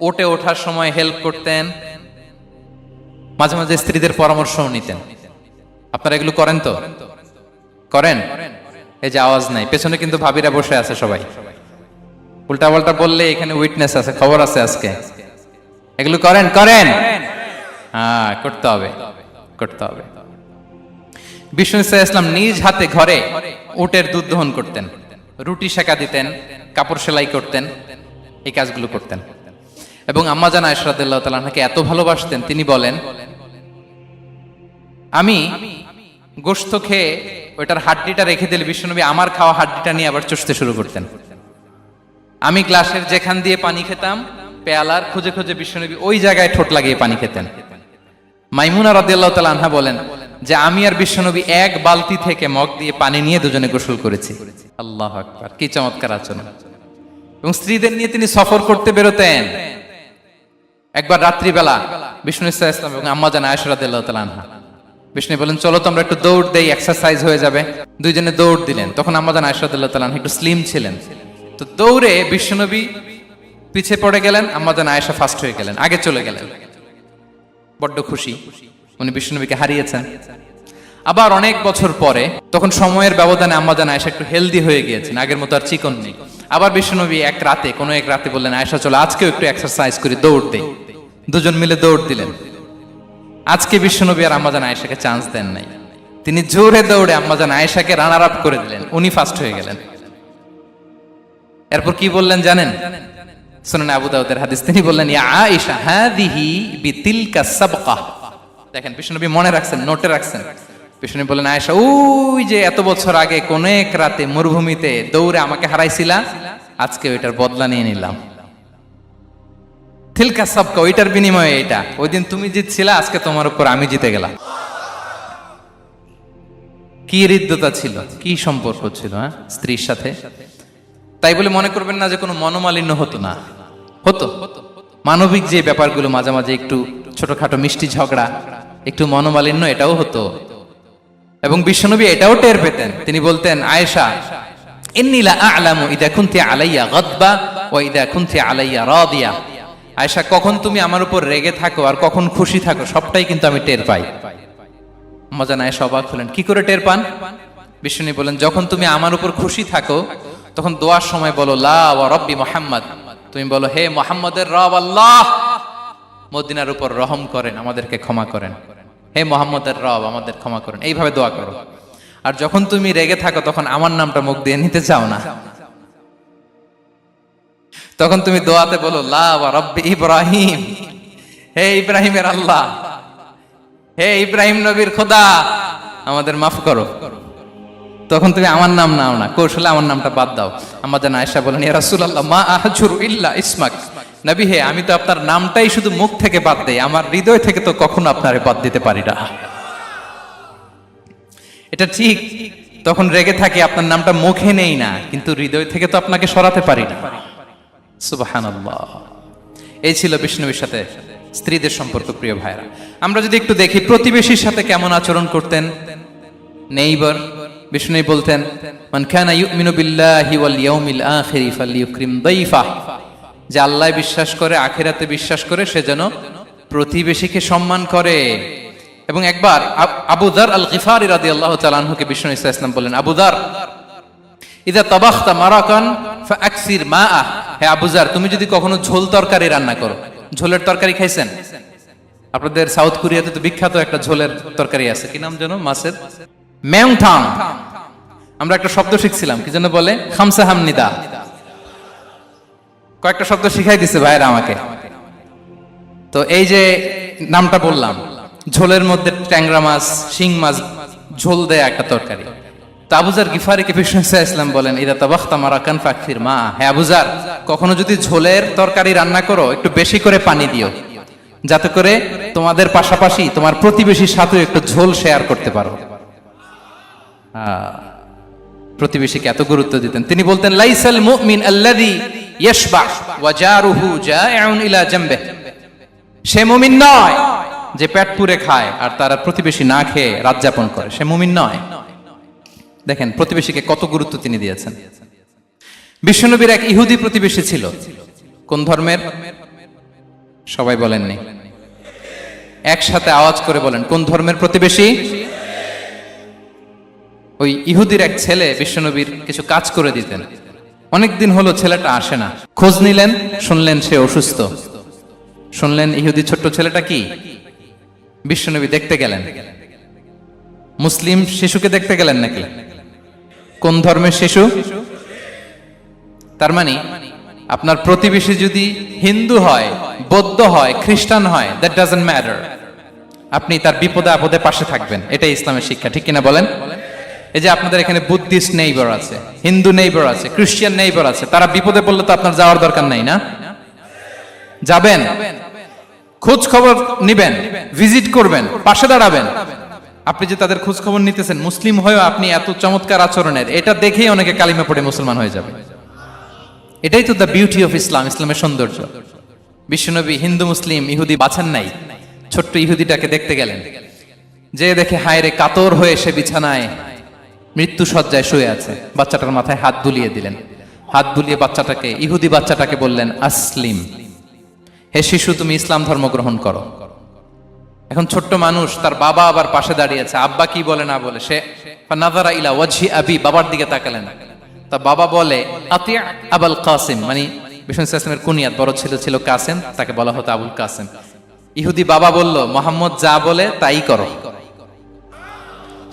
ওঠে ওঠার সময় হেল্প করতেন, মাঝে মাঝে স্ত্রীদের পরামর্শও নিতেন। আপনারা এগুলো করেন তো? করেন? এই যে আওয়াজ নাই, পেছনে কিন্তু ভাবিরা বসে আছে সবাই। উল্টা পাল্টা বললে এখানে উইটনেস আছে, খবর আছে আজকে। এগুলো করেন? করেন? হ্যাঁ, করতে হবে, করতে হবে। বিষ্ণু সাল্লাল্লাহু আলাইহি ওয়াসাল্লাম নিজ হাতে ঘরে উটের দুধ দহন করতেন, রুটি সেকা দিতেন, কাপড় সেলাই করতেন, এই কাজগুলো করতেন। এবং আম্মা জান আয়েশা রাদিয়াল্লাহু তাআলা আনহাকে এত ভালোবাসতেন, তিনি বলেন আমি গোশত খেয়ে ওইটার হাড্ডিটা রেখে দিলে বিশ্বনবী আমার খাওয়া হাড্ডিটা নিয়ে আবার চষতে শুরু করতেন। আমি গ্লাসের যেখান দিয়ে পানি খেতাম, পেয়ালার খুঁজে খুঁজে বিশ্বনবী ওই জায়গায় ঠোঁট লাগিয়ে পানি খেতেন। মাইমুনা রাদিয়াল্লাহু তাআলা আনহা বলেন যে আমি আর বিশ্বনবী এক বালতি থেকে মগ দিয়ে পানি নিয়ে দুজনে গোসল করেছি। আল্লাহু আকবার, কি চমৎকার আচরণ। এবং স্ত্রীদের নিয়ে তিনি সফর করতে বেরোতেন। একবার রাত্রিবেলা বিষ্ণু সাল্লাল্লাহু আলাইহি ওয়াসাল্লাম এবং আম্মা জান আয়েশা রাদিয়াল্লাহু তাআলা আনহা, বিষ্ণু বলেন চলো তো আমরা একটু দৌড় দেই, এক্সারসাইজ হয়ে যাবে। দুইজনে দৌড় দিলেন। তখন আম্মা জান আয়েশা রাদিয়াল্লাহু তাআলা আনহা একটু স্লিম ছিলেন, তো দৌড়ে বিশ্বনবী পিছে পড়ে গেলেন, আম্মা জান আয়েশা ফার্স্ট হয়ে গেলেন, আগে চলে গেলেন। বড্ড খুশি, উনি বিশ্বনবীকে হারিয়েছেন। আবার অনেক বছর পরে, তখন সময়ের ব্যবধানে আম্মা জান আয়েশা একটু হেলদি হয়ে গিয়েছেন, আগের মতো আর চিকন নেই। আবার বিশ্বনবী এক রাতে বললেন আয়েশা চলো আজকেও একটু এক্সারসাইজ করি, দৌড় দেই। দুজন মিলে দৌড় দিলেন। আজকে বিশ্বনবী আর আম্মা জান আয়েশাকে চান্স দেন নাই, তিনি জোরে দৌড়ে আম্মা জান আয়েশাকে রানার আপ করে দিলেন, উনি ফার্স্ট হয়ে গেলেন। এরপর কি বললেন জানেন? সুনানে আবু দাউদের হাদিস, তিনি বললেন ইয়া আয়েশা হাদিহি বিতিলকা সাবকা। দেখেন বিশ্বনবী মনে রাখছেন, নোটে রাখছেন। বিশ্বনবী বললেন আয়েশা ওই যে এত বছর আগে কোন এক রাতে মরুভূমিতে দৌড়ে আমাকে হারাইছিলা, আজকে ওইটার বদলা নিয়ে নিলাম। তিলকা সাবকা, ওইটার বিনিময়ে এটা। ওই দিন তুমি জিতছিলা, আজকে তোমার উপর আমি জিতে গেলাম। কি হৃদ্যতা ছিল, কি সম্পর্ক ছিল স্ত্রীর সাথে। তাই বলে মনে করবেন না যে কোনো মনোমালিন্য হতো না, হতো। মানবিক যে ব্যাপারগুলো মাঝে মাঝে একটু ছোটখাটো মিষ্টি ঝগড়া, একটু মনোমালিন্য, এটাও হতো। এবং বিশ্বনবী এটাও টের পেতেন। তিনি বলতেন আয়েশা ইন্নী লা আ'লামু ইযা কুনতি আলাইয়া গাদবা ওয়া ইযা কুনতি আলাইয়া রাদিয়া। আয়েশা কখন তুমি আমার উপর রেগে থাকো আর কখন খুশি থাকো সবটাই কিন্তু আমি টের পাই। আম্মা জান আয়েশা অবাক হলেন, কি করে টের পান? বিশ্বনবী বলেন যখন তুমি আমার উপর খুশি থাকো তখন দোয়ার সময় বলো লা ওয়া রাব্বি মুহাম্মদ, তুমি বলো হে মুহাম্মদের রব আল্লাহ, মদিনার উপর রহম করেন, আমাদেরকে ক্ষমা করেন। হে মুহাম্মদের রব, আমাদের ক্ষমা করেন, এইভাবে দোয়া করো। আর যখন তুমি রেগে থাকো তখন আমার নামটা মুখ দিয়ে নিতে চাও না, তখন তুমি দোয়াতে বলো লা ওয়া রাব্বি ইব্রাহিম, হে ইব্রাহিমের আল্লাহ, হে ইব্রাহিম নবীর খোদা, আমাদের মাফ করো। তখন তুমি আমার নাম নাও না, কৌশলে আমার নামটা বাদ দাও। আম্মা জান আয়েশা বলেন ইয়া রাসূলুল্লাহ মা আহজুরু ইল্লা ইসমাক, নবী হে, আমি তো আপনার নামটাই শুধু মুখ থেকে বাদ দেই, আমার হৃদয় থেকে তো কখনো আপনারে বাদ দিতে পারি না। এটা ঠিক, তখন রেগে থাকি, আপনার নামটা মুখে নেই না, কিন্তু হৃদয় থেকে তো আপনাকে সরাতে পারি না। সুবহানাল্লাহ। এই ছিল বিষ্ণুবীর সাথে স্ত্রীদের সম্পর্ক। প্রিয় ভাইরা, আমরা যদি একটু দেখি প্রতিবেশীর সাথে কেমন আচরণ করতেন নেইবার। বিষ্ণু বলতেন, মান কানা ইউমিনু বিল্লাহি ওয়াল ইয়াউমিল আখিরি ফালইউকরিম দাইফা, যে আল্লাহ বিশ্বাস করে, আখিরাতে বিশ্বাস করে, সে যেন প্রতিবেশীকে সম্মান করে। এবং একবার আবু যার আল গিফারি রাদিয়াল্লাহু তাআলা আনহুকে বিষ্ণু ইসা ইসলাম বললেন, আবু যার, ইদা তাবাখতা মারাকান ফাআকসির মাআ, হে আবু যার, তুমি যদি কখনো ঝোল তরকারি রান্না করো, ঝোলের তরকারি খাইছেন? আপনাদের সাউথ কোরিয়াতে তো বিখ্যাত একটা ঝোলের তরকারি আছে, কি নাম যেন, মাছের মেয়ংথাং। আমরা একটা শব্দ শিখছিলাম, কি যেন বলে, খামসা হামনিদা। কয়েকটা শব্দ শিখাই দিছে ভাইরা আমাকে। তো এই যে নামটা বললাম, ঝোলের মধ্যে ট্যাংরা মাছ, শিং মাছ ঝোল দেয়া একটা তরকারি। তো আবু যার গিফারিকে বিষ্ণু ইসলাম বলেন, ইদা তাবাখতা মারাকান ফাকফির মা, হে আবু যার, কখনো যদি ঝোলের তরকারি রান্না করো, একটু বেশি করে পানি দিও, যাতে করে তোমাদের পাশাপাশি তোমার প্রতিবেশীর সাথে একটু ঝোল শেয়ার করতে পারো। প্রতিবেশীকে এত গুরুত্ব দিতেন। তিনি বলতেন, লাইসাল মুমিন আল্লাযী ইয়াশবা ওয়া জারুহু জাইউন ইলা জামবিহি, সে মুমিন নয় যে পেট পুরে খায় আর তার প্রতিবেশী না খেয়ে রাত যাপন করে, সে মুমিন নয়। দেখেন প্রতিবেশীকে কত গুরুত্ব তিনি দিয়েছেন। বিশ্বনবীর এক ইহুদি প্রতিবেশী ছিল। কোন ধর্মের? সবাই বলেননি, একসাথে আওয়াজ করে বলেন, কোন ধর্মের প্রতিবেশী? ওই ইহুদির এক ছেলে বিশ্বনবীর কিছু কাজ করে দিতেন। অনেকদিন হলো ছেলেটা আসে না। খোঁজ নিলেন, শুনলেন সে অসুস্থ। শুনলেন ইহুদি ছোট্ট ছেলেটা কি, বিশ্বনবী দেখতে গেলেন। মুসলিম শিশুকে দেখতে গেলেন নাকি? কোন ধর্মের শিশু? তার মানে আপনার প্রতিবেশী যদি হিন্দু হয়, বৌদ্ধ হয়, খ্রিস্টান হয়, দ্যাট ডাজন্ট ম্যাটার, আপনি তার বিপদে আপদে পাশে থাকবেন। এটাই ইসলামের শিক্ষা, ঠিক কিনা বলেন? এই যে আপনাদের এখানে বুদ্ধিস্ট নেইবার আছে, হিন্দু নেইবার আছে, খ্রিস্টান নেইবার আছে, তারা বিপদে পড়লে তো আপনার যাওয়ার দরকার নাই, না? যাবেন, খোঁজ খবর নিবেন, ভিজিট করবেন, পাশে দাঁড়াবেন। আপনি যে তাদের খোঁজ খবর নিতেছেন, মুসলিম হয়েও আপনি এত চমৎকার আচরণের, এটা দেখেই অনেকে কালিমা পড়ে মুসলমান হয়ে যাবে। এটাই তো দ্য বিউটি অফ ইসলাম, ইসলামের সৌন্দর্য। বিশ্বনবী হিন্দু মুসলিম ইহুদি বাছেন নাই, ছোট্ট ইহুদিটাকে দেখতে গেলেন। যে দেখে হায় রে, কাতর হয়ে সে বিছানায় মৃত্যু শয্যায় শুয়ে আছে। বাচ্চাটার মাথায় হাত বুলিয়ে দিলেন। হাত বুলিয়ে বাচ্চাটাকে, ইহুদি বাচ্চাটাকে বললেন, আসলিম, হে শিশু, তুমি ইসলাম ধর্ম গ্রহণ করো। এখন ছোট্ট মানুষ, তার বাবা আবার পাশে দাঁড়িয়ে আছে, আব্বা কি বলে না বলে, সে নাযারা ইলা ওয়াজহি আবি, বাবার দিকে তাকালেন। তা বাবা বলে, আতিয়া আবুল কাসিম, মানে বিষ্ণু ইসলামের কুনিয়াত, বড় ছেলে ছিল কাসিম, তাকে বলা হতো আবুল কাসিম। ইহুদি বাবা বলল, মুহাম্মদ যা বলে তাই করো।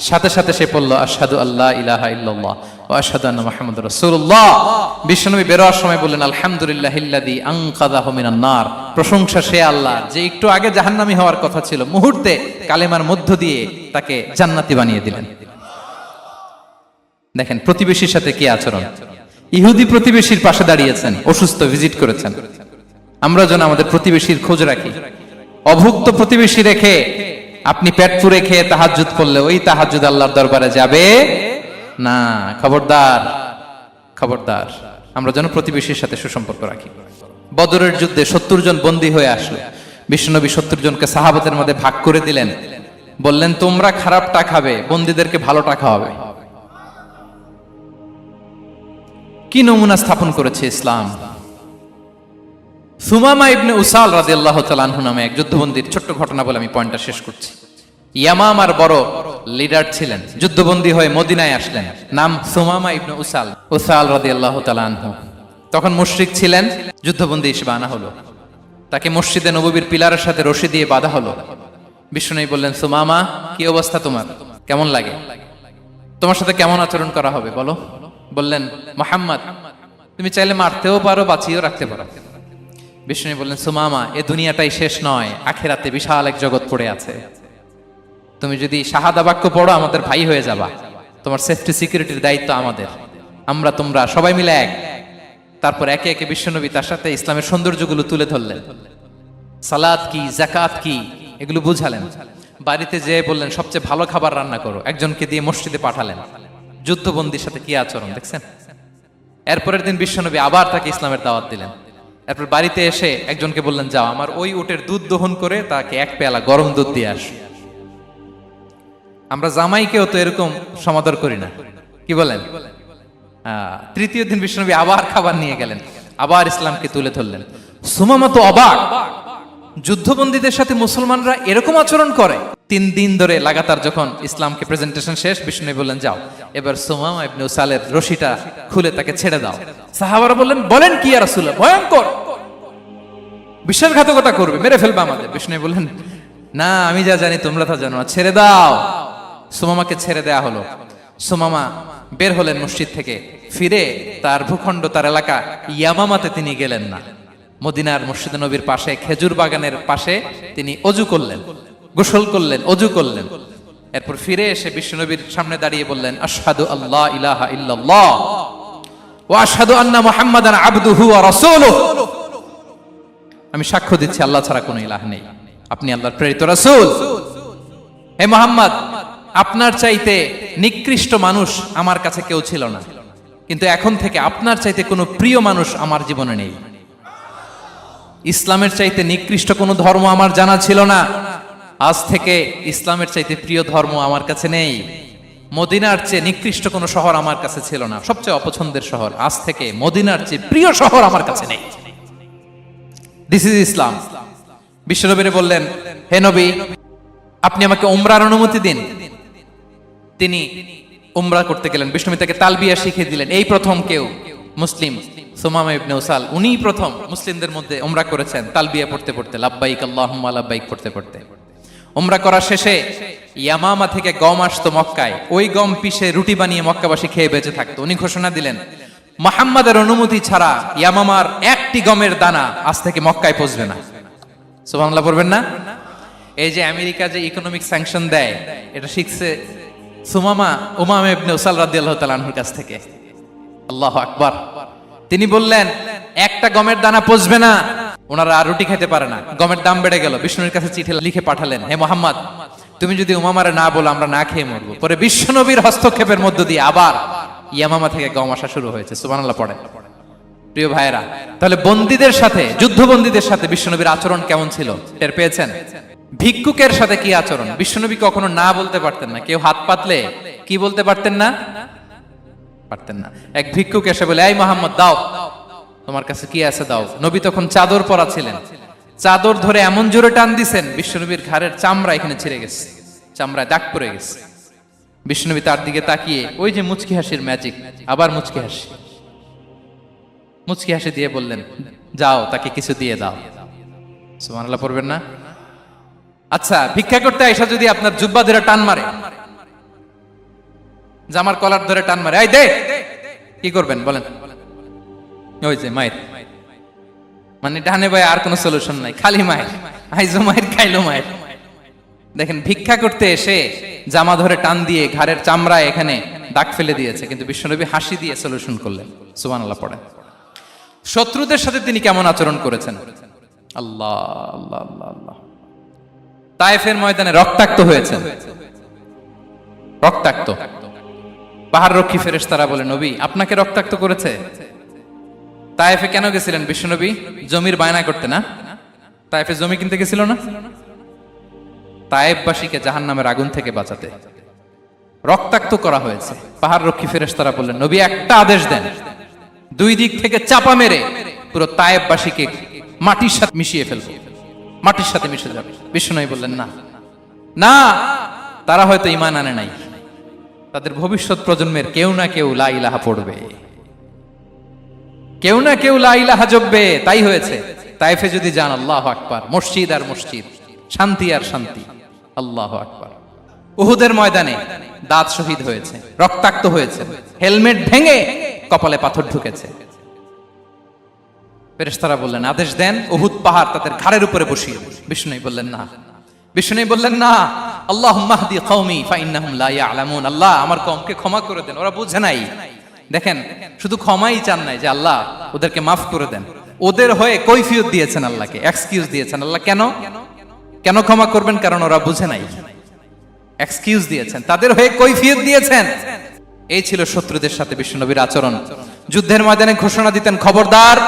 সাথে সাথে সে বলল, আশহাদু আল্লা ইলাহা ইল্লাল্লাহ ওয়া আশহাদু আন্না মুহাম্মাদুর রাসূলুল্লাহ। বিশ্বনবী বের হওয়ার সময় বললেন, আলহামদুলিল্লাহিল্লাযী আনকাযাহু মিনান নার, প্রশংসা সে আল্লাহ যে একটু আগে জাহান্নামী হওয়ার কথা ছিল, মুহূর্তে কালেমার মধ্য দিয়ে তাকে জান্নাতি বানিয়ে দিলেন। দেখেন প্রতিবেশীর সাথে কি আচরণ। ইহুদি প্রতিবেশীর পাশে দাঁড়িয়েছেন, অসুস্থ, ভিজিট করেছেন। আমরা যেন আমাদের প্রতিবেশীর খোঁজ রাখি। অভুক্ত প্রতিবেশী রেখে আপনি পেট পুরে খেয়ে তাহাজ্জুদ পড়লে ওই তাহাজ্জুদ আল্লাহর দরবারে যাবে না। খবরদার, খবরদার, আমরা যেন প্রতিবেশীর সাথে সুসম্পর্ক রাখি। বদরের যুদ্ধে 70 জন বন্দী হয়ে আসলো। বিশ্বনবী 70 জনকে সাহাবাদের মধ্যে ভাগ করে দিলেন, বললেন, তোমরা খারাপটা খাবে, বন্দীদেরকে ভালোটা খাওয়াবে। কি নমুনা স্থাপন করেছে ইসলাম। সুমামা ইবনে উসাল রাদিয়াল্লাহু তাআলা আনহু নামে এক যুদ্ধবন্দীর ছোট্ট ঘটনা বলে আমি পয়েন্টটা শেষ করছি। ইয়ামামার বড় লিডার ছিলেন, যুদ্ধবন্দী হয়ে মদিনায় আসলেন। নাম সুমামা ইবনে উসাল, উসাল রাদিয়াল্লাহু তাআলা আনহু। তখন মুশরিক ছিলেন, যুদ্ধবন্দী হিসেবে আনা হলো। তাকে মসজিদে নববীর পিলারের সাথে রশি দিয়ে বাঁধা হলো। বিষ্ণুনবী বললেন, সুমামা, কি অবস্থা তোমার, কেমন লাগে, তোমার সাথে কেমন আচরণ করা হবে বলো? বললেন, মুহাম্মদ, তুমি চাইলে মারতেও পারো, বাঁচিয়েও রাখতে পারো। বিষ্ণু বললেন, সুমামা, এ দুনিয়াটাই শেষ নয়, আখিরাতে বিশাল এক জগৎ পড়ে আছে। তুমি যদি শাহাদা বাক্য পড়ো, আমাদের ভাই হয়ে যাবা। তোমার সেফটি সিকিউরিটির দায়িত্ব আমাদের। আমরা তোমরা সবাই মিলে এক। তারপর একে একে বিশ্বনবী তার সাথে ইসলামের সৌন্দর্যগুলো তুলে ধরলেন, সালাত কি, জাকাত কি, এগুলো বুঝালেন। বাড়িতে যেয়ে বললেন সবচেয়ে ভালো খাবার রান্না করো, একজনকে দিয়ে মসজিদে পাঠালেন। যুদ্ধবন্দীর সাথে কি আচরণ দেখছেন। এরপরের দিন বিশ্বনবী আবার তাকে ইসলামের দাওয়াত দিলেন। এরপর বাড়িতে এসে একজনকে বললেন, যাও আমার ওই উটের দুধ দহন করে তাকে এক পেয়ালা গরম দুধ দিয়ে আস। আমরা জামাইকেও তো এরকম সমাদর করি না, কি বলেন? তৃতীয় দিন বিশ্বনবী আবার খাবার নিয়ে গেলেন, আবার ইসলামকে তুলে ধরলেন। সুমামা তো অবাক, যুদ্ধবন্দীদের সাথে মুসলমানরা এরকম আচরণ করে। 3 দিন ধরে লাগাতার যখন ইসলামকে প্রেজেন্টেশন শেষ, বিষ্ণু বললেন, যাও এবার সুমামা ইবনে উসালের রশিটা খুলে তাকে ছেড়ে দাও। সাহাবারা বললেন, বলেন কি ইয়া রাসূলুল্লাহ, ভয়ঙ্কর, বিশ্বাসঘাতকতা করবে, মেরে ফেলবে আমাদের। বিষ্ণু বললেন, না আমি যা জানি তোমরা তা জানো না, ছেড়ে দাও। সুমামাকে ছেড়ে দেয়া হলো। সুমামা বের হলেন মসজিদ থেকে, ফিরে তার ভূখণ্ড, তার এলাকা ইয়ামামাতে তিনি গেলেন না। মদিনার মসজিদে নবীর পাশে খেজুর বাগানের পাশে তিনি অজু করলেন, গোসল করলেন, অজু করলেন। এরপর ফিরে এসে বিশ্বনবীর সামনে দাঁড়িয়ে বললেন, আশহাদু আল্লা ইলাহা ইল্লাল্লাহ ওয়া আশহাদু আন্না মুহাম্মাদান আবদুহু ওয়া রাসূলুহু। আমি সাক্ষ্য দিচ্ছি আল্লাহ ছাড়া কোনো ইলাহ নেই, আপনি আল্লাহর প্রেরিত রাসূল। হে মুহাম্মদ, আপনার চাইতে নিকৃষ্ট মানুষ আমার কাছে কেউ ছিল না, কিন্তু এখন থেকে আপনার চাইতে কোনো প্রিয় মানুষ আমার জীবনে নেই। ইসলামের চাইতে নিকৃষ্ট কোনো ধর্ম আমার জানা ছিল না, আজ থেকে ইসলামের চাইতে প্রিয় ধর্ম আমার কাছে নেই। মদিনার চেয়ে নিকৃষ্ট কোনো শহর আমার কাছে ছিল না, সবচেয়ে অপছন্দের শহর, আজ থেকে মদিনার চেয়ে প্রিয় শহর আমার কাছে নেই। দিস ইজ ইসলাম। বিশ্বনবী বললেন, হে নবী, আপনি আমাকে উমরার অনুমতি দিন। তিনি উমরা করতে গেলেন। বিশ্বনবী তাকে তালবিয়া শিখিয়ে দিলেন। এই প্রথম কেউ মুসলিম, সুমামা ইবনে উসাল, উনিই প্রথম মুসলিমদের মধ্যে উমরা করেছেন তালবিয়া পড়তে পড়তে, লাব্বাইক আল্লাহুম্মা লাব্বাইক পড়তে পড়তে। উমরা করার শেষে ইয়ামামা থেকে গম আসতো মক্কায়, ওই গম পিষে রুটি বানিয়ে মক্কাবাসী খেয়ে বেঁচে থাকতো। উনি ঘোষণা দিলেন, মুহাম্মাদের অনুমতি ছাড়া ইয়ামামার একটি গমের দানা আজ থেকে মক্কায় পৌঁছবে না। সুবহানাল্লাহ পড়বেন না? এই যে আমেরিকা যে ইকোনমিক স্যাংশন দেয়, এটা শিখছে সুমামা উমামা ইবনে উসাল রাদিয়াল্লাহু তাআলা আনহুর কাছ থেকে। আল্লাহু আকবার। তিনি বললেন, একটা গমের দানা পচবে না, ওনারা আর রুটি খেতে পারে না। গমের দাম বেড়ে গেল। বিষ্ণুর কাছে চিঠি লিখে পাঠালেন, হে মুহাম্মদ, তুমি যদি উমামারে না বলো আমরা না খেয়ে মরবো। পরে বিশ্বনবীর হস্তক্ষেপের মধ্য দিয়ে আবার ইয়ামামা থেকে গম আসা শুরু হয়েছে। সুবহানাল্লাহ পড়েন। প্রিয় ভাইয়েরা, তাহলে বন্দীদের সাথে, যুদ্ধবন্দীদের সাথে বিশ্বনবীর আচরণ কেমন ছিল টের পেয়েছেন? ভিক্ষুকের সাথে কি আচরণ? বিশ্বনবী কখনো না বলতে পারতেন না। কেউ হাত পাতলে কি বলতে পারতেন না? পারতেন না। এক ভিক্ষুক এসে বলে, এই মুহাম্মদ দাও, তোমার কাছে কি আছে দাও। নবী তখন চাদর পরা ছিলেন। চাদর ধরে এমন জোরে টান দিছেন, বিশ্বনবীর ঘাড়ের চামড়া এখানে ছিঁড়ে গেছে, চামড়ায় দাগ পড়ে গেছে। বিশ্বনবী তার দিকে তাকিয়ে, ওই যে মুচকি হাসির ম্যাজিক, আবার মুচকি হাসি, মুচকি হাসি দিয়ে বললেন, যাও তাকে কিছু দিয়ে দাও। সুবহানাল্লাহ পড়বেন না? আচ্ছা, ভিক্ষা করতে আইসা যদি আপনার জুব্বা ধরে টান মারে, জামার কলার ধরে টান মারে, এই দে, কি করবেন বলেন? ওই যে মায়ের, মানে ডানে ভাই আর কোনো সলিউশন নাই, খালি মায়ের, আইজো মায়ের, খাইলো মায়ের। দেখেন, ভিক্ষা করতে এসে জামা ধরে টান দিয়ে ঘাড়ের চামড়ায় এখানে দাগ ফেলে দিয়েছে, কিন্তু বিশ্বনবী হাসি দিয়ে সলিউশন করলেন। সুবহানাল্লাহ পড়েন। শত্রুদের সাথে তিনি কেমন আচরণ করেছেন? আল্লাহ আল্লাহ আল্লাহ আল্লাহ। তায়েফের ময়দানে রক্তাক্ত হয়েছেন, রক্তাক্ত। পাহাড় রক্ষী ফেরেশতারা বলে, নবী আপনাকে রক্তাক্ত করেছে? তায়েফে কেন গেছিলেন বিশ্বনবী? জমির বায়না করতে না? তায়েফে জমি কিনতে গেছিল না? তায়েফবাসীকে জাহান্নামের আগুন থেকে বাঁচাতে রক্তাক্ত করা হয়েছে। পাহাড় রক্ষী ফেরেশতারা বললেন, নবী একটা আদেশ দেন, দুই দিক থেকে চাপা মেরে পুরো তায়েফবাসীকে মাটির সাথে মিশিয়ে ফেলবো, মাটির সাথে মিশে যাবে। বিশ্বনবী বললেন, না না, তারা হয়তো ঈমান আনে নাই, তাদের ভবিষ্যৎ প্রজন্মের কেউ না কেউ লা ইলাহা পড়বে, কেউ না কেউ লা ইলাহা জপবে, তাই হয়েছে। তায়েফে যদি যান, আল্লাহু আকবার, মসজিদ আর মসজিদ, শান্তি আর শান্তি। আল্লাহু আকবার। উহুদের ময়দানে দাঁত শহীদ হয়েছে, রক্তাক্ত হয়েছে, হেলমেট ভেঙে কপালে পাথর ঢুকেছে। ফেরেশতারা বললেন, আদেশ দেন উহুদ পাহাড় তাদের ঘাড়ের উপরে বসিয়ে দেন। বিষ্ণু বললেন, না। বিষ্ণু বললেন, না, আল্লাহুম্মা হদি কওমি ফা ইন্নাহুম লা ইয়ালামুন। আল্লাহ আমার কওমকে ক্ষমা করে দেন, ওরা বুঝে নাই। দেখেন, শুধু ক্ষমাই চান নাই যে আল্লাহ ওদেরকে মাফ করে দেন, ওদের হয়ে কৈফিয়ত দিয়েছেন আল্লাহকে, এক্সকিউজ দিয়েছেন। আল্লাহ কেন কেন ক্ষমা করবেন? কারণ ওরা বুঝে নাই। এক্সকিউজ দিয়েছেন, তাদের হয়ে কৈফিয়ত দিয়েছেন। এই ছিল শত্রুদের সাথে বিশ্বনবীর আচরণ। যুদ্ধের ময়দানে ঘোষণা দিতেন, খবরদার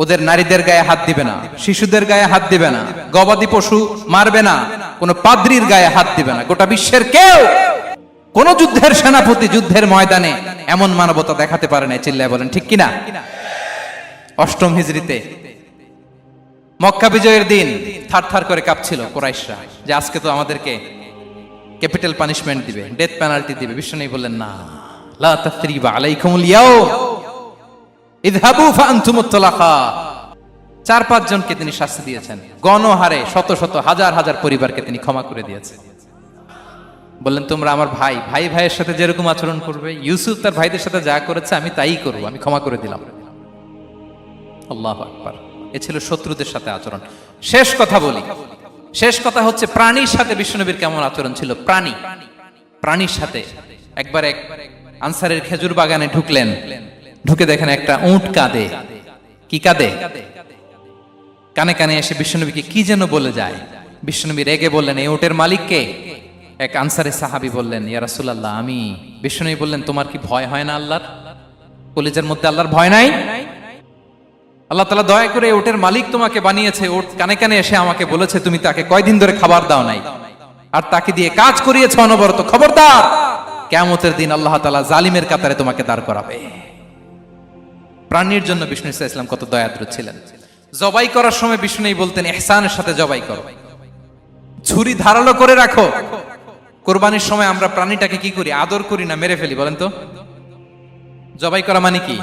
ওদের নারীদের গায়ে হাত দিবে না, শিশুদের গায়ে হাত দিবে না, গবাদি পশু মারবে না, কোনো পাদ্রীর গায়ে হাত দিবে না। গোটা বিশ্বের কেউ, কোন যুদ্ধের সেনাপতি যুদ্ধের ময়দানে এমন মানবতা দেখাতে পারে না। চিল্লায় বলেন ঠিক কিনা? অষ্টম হিজরিতে মক্কা বিজয়ের দিন থারথার করে কাঁপছিল কুরাইশরা যে আজকে তো আমাদেরকে ক্যাপিটাল পানিশমেন্ট দিবে, ডেথ পেনাল্টি দিবে। বিশ্বনবী বললেন, না, লা তাসরিবা আলাইকুমুল ইয়াউম ইযহাবু ফাআনতুমুত তালাকা। 4-5 জনকে তিনি শাস্তি দিয়েছেন, গণহারে শত শত হাজার হাজার পরিবারকে তিনি ক্ষমা করে দিয়েছেন। বললেন, তোমরা আমার ভাই, ভাই ভাইয়ের সাথে যেরকম আচরণ করবে, ইউসুফ তার ভাইদের সাথে যা করেছে আমি তাই করব, আমি ক্ষমা করে দিলাম। আল্লাহু আকবার। এ ছিল শত্রুদের সাথে আচরণ। শেষ কথা বলি, শেষ কথা হচ্ছে প্রাণীর সাথে বিশ্বনবীর কেমন আচরণ ছিল। প্রাণীর সাথে একবার এক আনসারের খেজুর বাগানে ঢুকলেন, ঢুকে দেখেন একটা উট কাঁদে। কি কাঁদে? কানে কানে এসে বিশ্বনবীকে কি যেন বলে যায়। বিশ্বনবী রেগে বললেন, এই উটের মালিক কে? এক আনসারের সাহাবী বললেন, ইয়া রাসূলুল্লাহ আমি। বিশ্বনবী বললেন, তোমার কি ভয় হয় না আল্লাহর? কলিজার মধ্যে আল্লাহর ভয় নাই? আল্লাহ তাআলা দয়া করে উটের মালিক তোমাকে বানিয়েছে, উট কানে কানে এসে আমাকে বলেছে তুমি তাকে কয়দিন ধরে খাবার দাও নাই, আর তাকে দিয়ে কাজ করিয়েছ অনবরত। খবরদার, কিয়ামতের দিন আল্লাহ তাআলা জালিমের কাতারে তোমাকে দাঁড় করাবে। প্রাণীর জন্য বিষ্ণু ইসা ইসলাম কত দয়াদ্র ছিলেন। জবাই করার সময় বিষ্ণু বলতেন, ইহসানের সাথে জবাই করো, ছুরি ধারালো করে রাখো। কোরবানির সময় আমরা প্রাণীটাকে কি করি? আদর করি না, মেরে ফেলি। বলেন তো, জবাই করা মানে কি?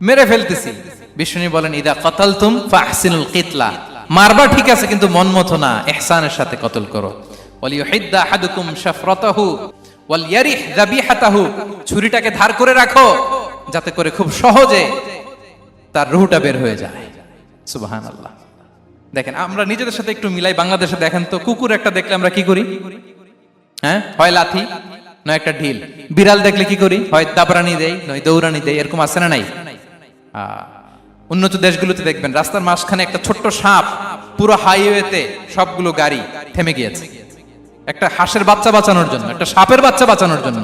মেরে ফেলতেছি। বিষ্ণু বলেন, ইদা কাতালতুম ফাহসিনুল কিতলা, মারবা ঠিক আছে কিন্তু মন মতো না, ইহসানের সাথে কতল করো। ওয়ালিয়ুহিদ্দা আহাদুকুম শাফরাতাহু ওয়ালইয়ারিহ যাবিহাতাহু, ছুরিটাকে ধার করে রাখো যাতে করে খুব সহজে তার রূহটা বের হয়ে যায়। সুবহানাল্লাহ। দেখেন, আমরা নিজেদের সাথে একটু মিলাই। বাংলাদেশে দেখেন তো, কুকুর একটা দেখলে আমরা কি করি? হ্যাঁ, হয় লাথি নয় একটা ঢিল। বিড়াল দেখলে কি করি? হয় দাবরানি দেই নয় দৌড়ানি দেই। এরকম আছে না নাই? উন্নত দেশগুলোতে দেখবেন রাস্তার মাঝখানে একটা ছোট্ট সাপ, পুরো হাইওয়েতে সবগুলো গাড়ি থেমে গিয়েছে একটা হাঁসের বাচ্চা বাঁচানোর জন্য, একটা সাপের বাচ্চা বাঁচানোর জন্য।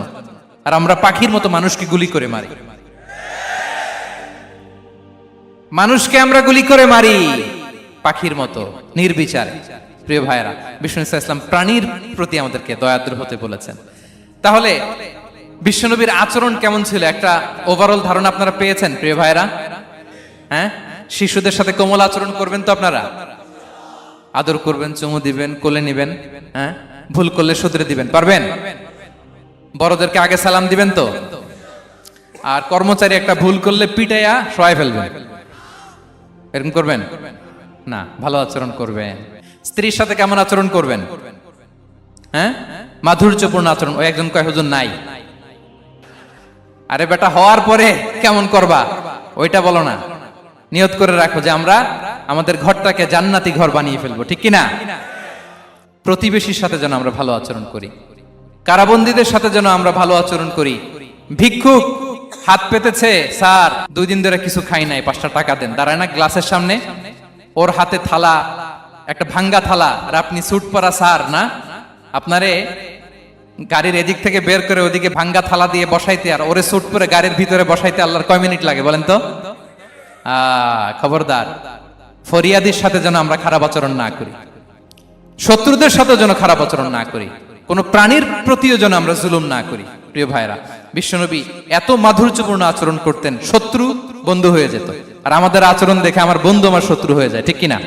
আর আমরা পাখির মতো মানুষকে গুলি করে মারি। মানুষকে আমরা গুলি করে মারি পাখির মতো নির্বিচারে। প্রিয় ভাইরা, বিষ্ণু ইসলাম প্রাণীর প্রতি আমাদেরকে দয়াদ্র হতে বলেছেন। তাহলে বিশ্বনবীর আচরণ কেমন ছিল একটা ওভারঅল ধারণা আপনারা পেয়েছেন প্রিয় ভাইরা? হ্যাঁ, শিশুদের সাথে কোমল আচরণ করবেন তো আপনারা? আদর করবেন, চুমু দিবেন, কোলে নিবেন। হ্যাঁ, ভুল করলে শুধরে দিবেন, পারবেন? বড়দেরকে আগে সালাম দিবেন তো? আর কর্মচারী একটা ভুল করলে পিটাইয়া শোয়াই ফেলবেন, এরকম করবেন না? ভালো আচরণ করবেন। স্ত্রীর সাথে কেমন আচরণ করবেন? হ্যাঁ, মাধুর্যপূর্ণ আচরণ। ওই একজন কয়, হুজুর নাই। আরে বেটা, হওয়ার পরে কেমন করবা ওইটা বলো না। নিয়ত করে রাখো যে আমরা আমাদের ঘরটাকে জান্নাতি ঘর বানিয়ে ফেলবো, ঠিক কিনা? প্রতিবেশীর সাথে যেন আমরা ভালো আচরণ করি, কারাবন্দীদের সাথে যেন আমরা ভালো আচরণ করি। ভিক্ষুক হাত পেতেছে, স্যার 2 দিন ধরে কিছু খাই নাই, 5টা টাকা দেন। দাঁড়ায় না গ্লাসের সামনে, ওর হাতে থালা, একটা ভাঙ্গা থালা, আর আপনি স্যুট পরা স্যার না, আপনারে গাড়ির এদিক থেকে বের করে ওদিকে ভাঙ্গা থালা দিয়ে বসাইতে আর ওরে স্যুট পরে গাড়ির ভিতরে বসাইতে আল্লাহর কয় মিনিট লাগে বলেন তো? খবরদার, ফরিয়াদির সাথে যেন আমরা খারাপ আচরণ না করি, শত্রুদের সাথে যেন খারাপ আচরণ না করি, কোন প্রাণীর প্রতিও যেন আমরা জুলুম না করি। প্রিয় ভাইরা, বিশ্বনবী এত মাধুর্যপূর্ণ আচরণ করতেন, শত্রু বন্ধু হয়ে যেত। আর আমাদের আচরণ দেখে আমার বন্ধু আমার শত্রু হয়ে যায়, ঠিক কিনা?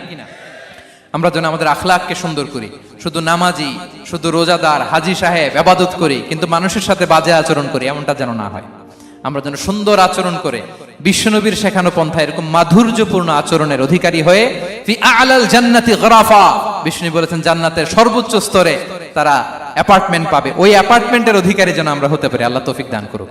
আমরা যেন আমাদের আখলাককে সুন্দর করি। শুধু নামাজি, শুধু রোজাদার, হাজি সাহেব ইবাদত করি কিন্তু মানুষের সাথে বাজে আচরণ করি, এমনটা যেন না হয়। আমরা যেন সুন্দর আচরণ করে বিশ্বনবীর শেখানো পন্থা এরকম মাধুর্যপূর্ণ আচরণের অধিকারী হয়ে ফি আ'লাল জান্নাতি গরাফা, বিষ্ণু বলেছেন জান্নাতের সর্বোচ্চ স্তরে তারা অ্যাপার্টমেন্ট পাবে। ওই অ্যাপার্টমেন্টের অধিকারী যেন আমরা হতে পারি। আল্লাহ তৌফিক দান করুক।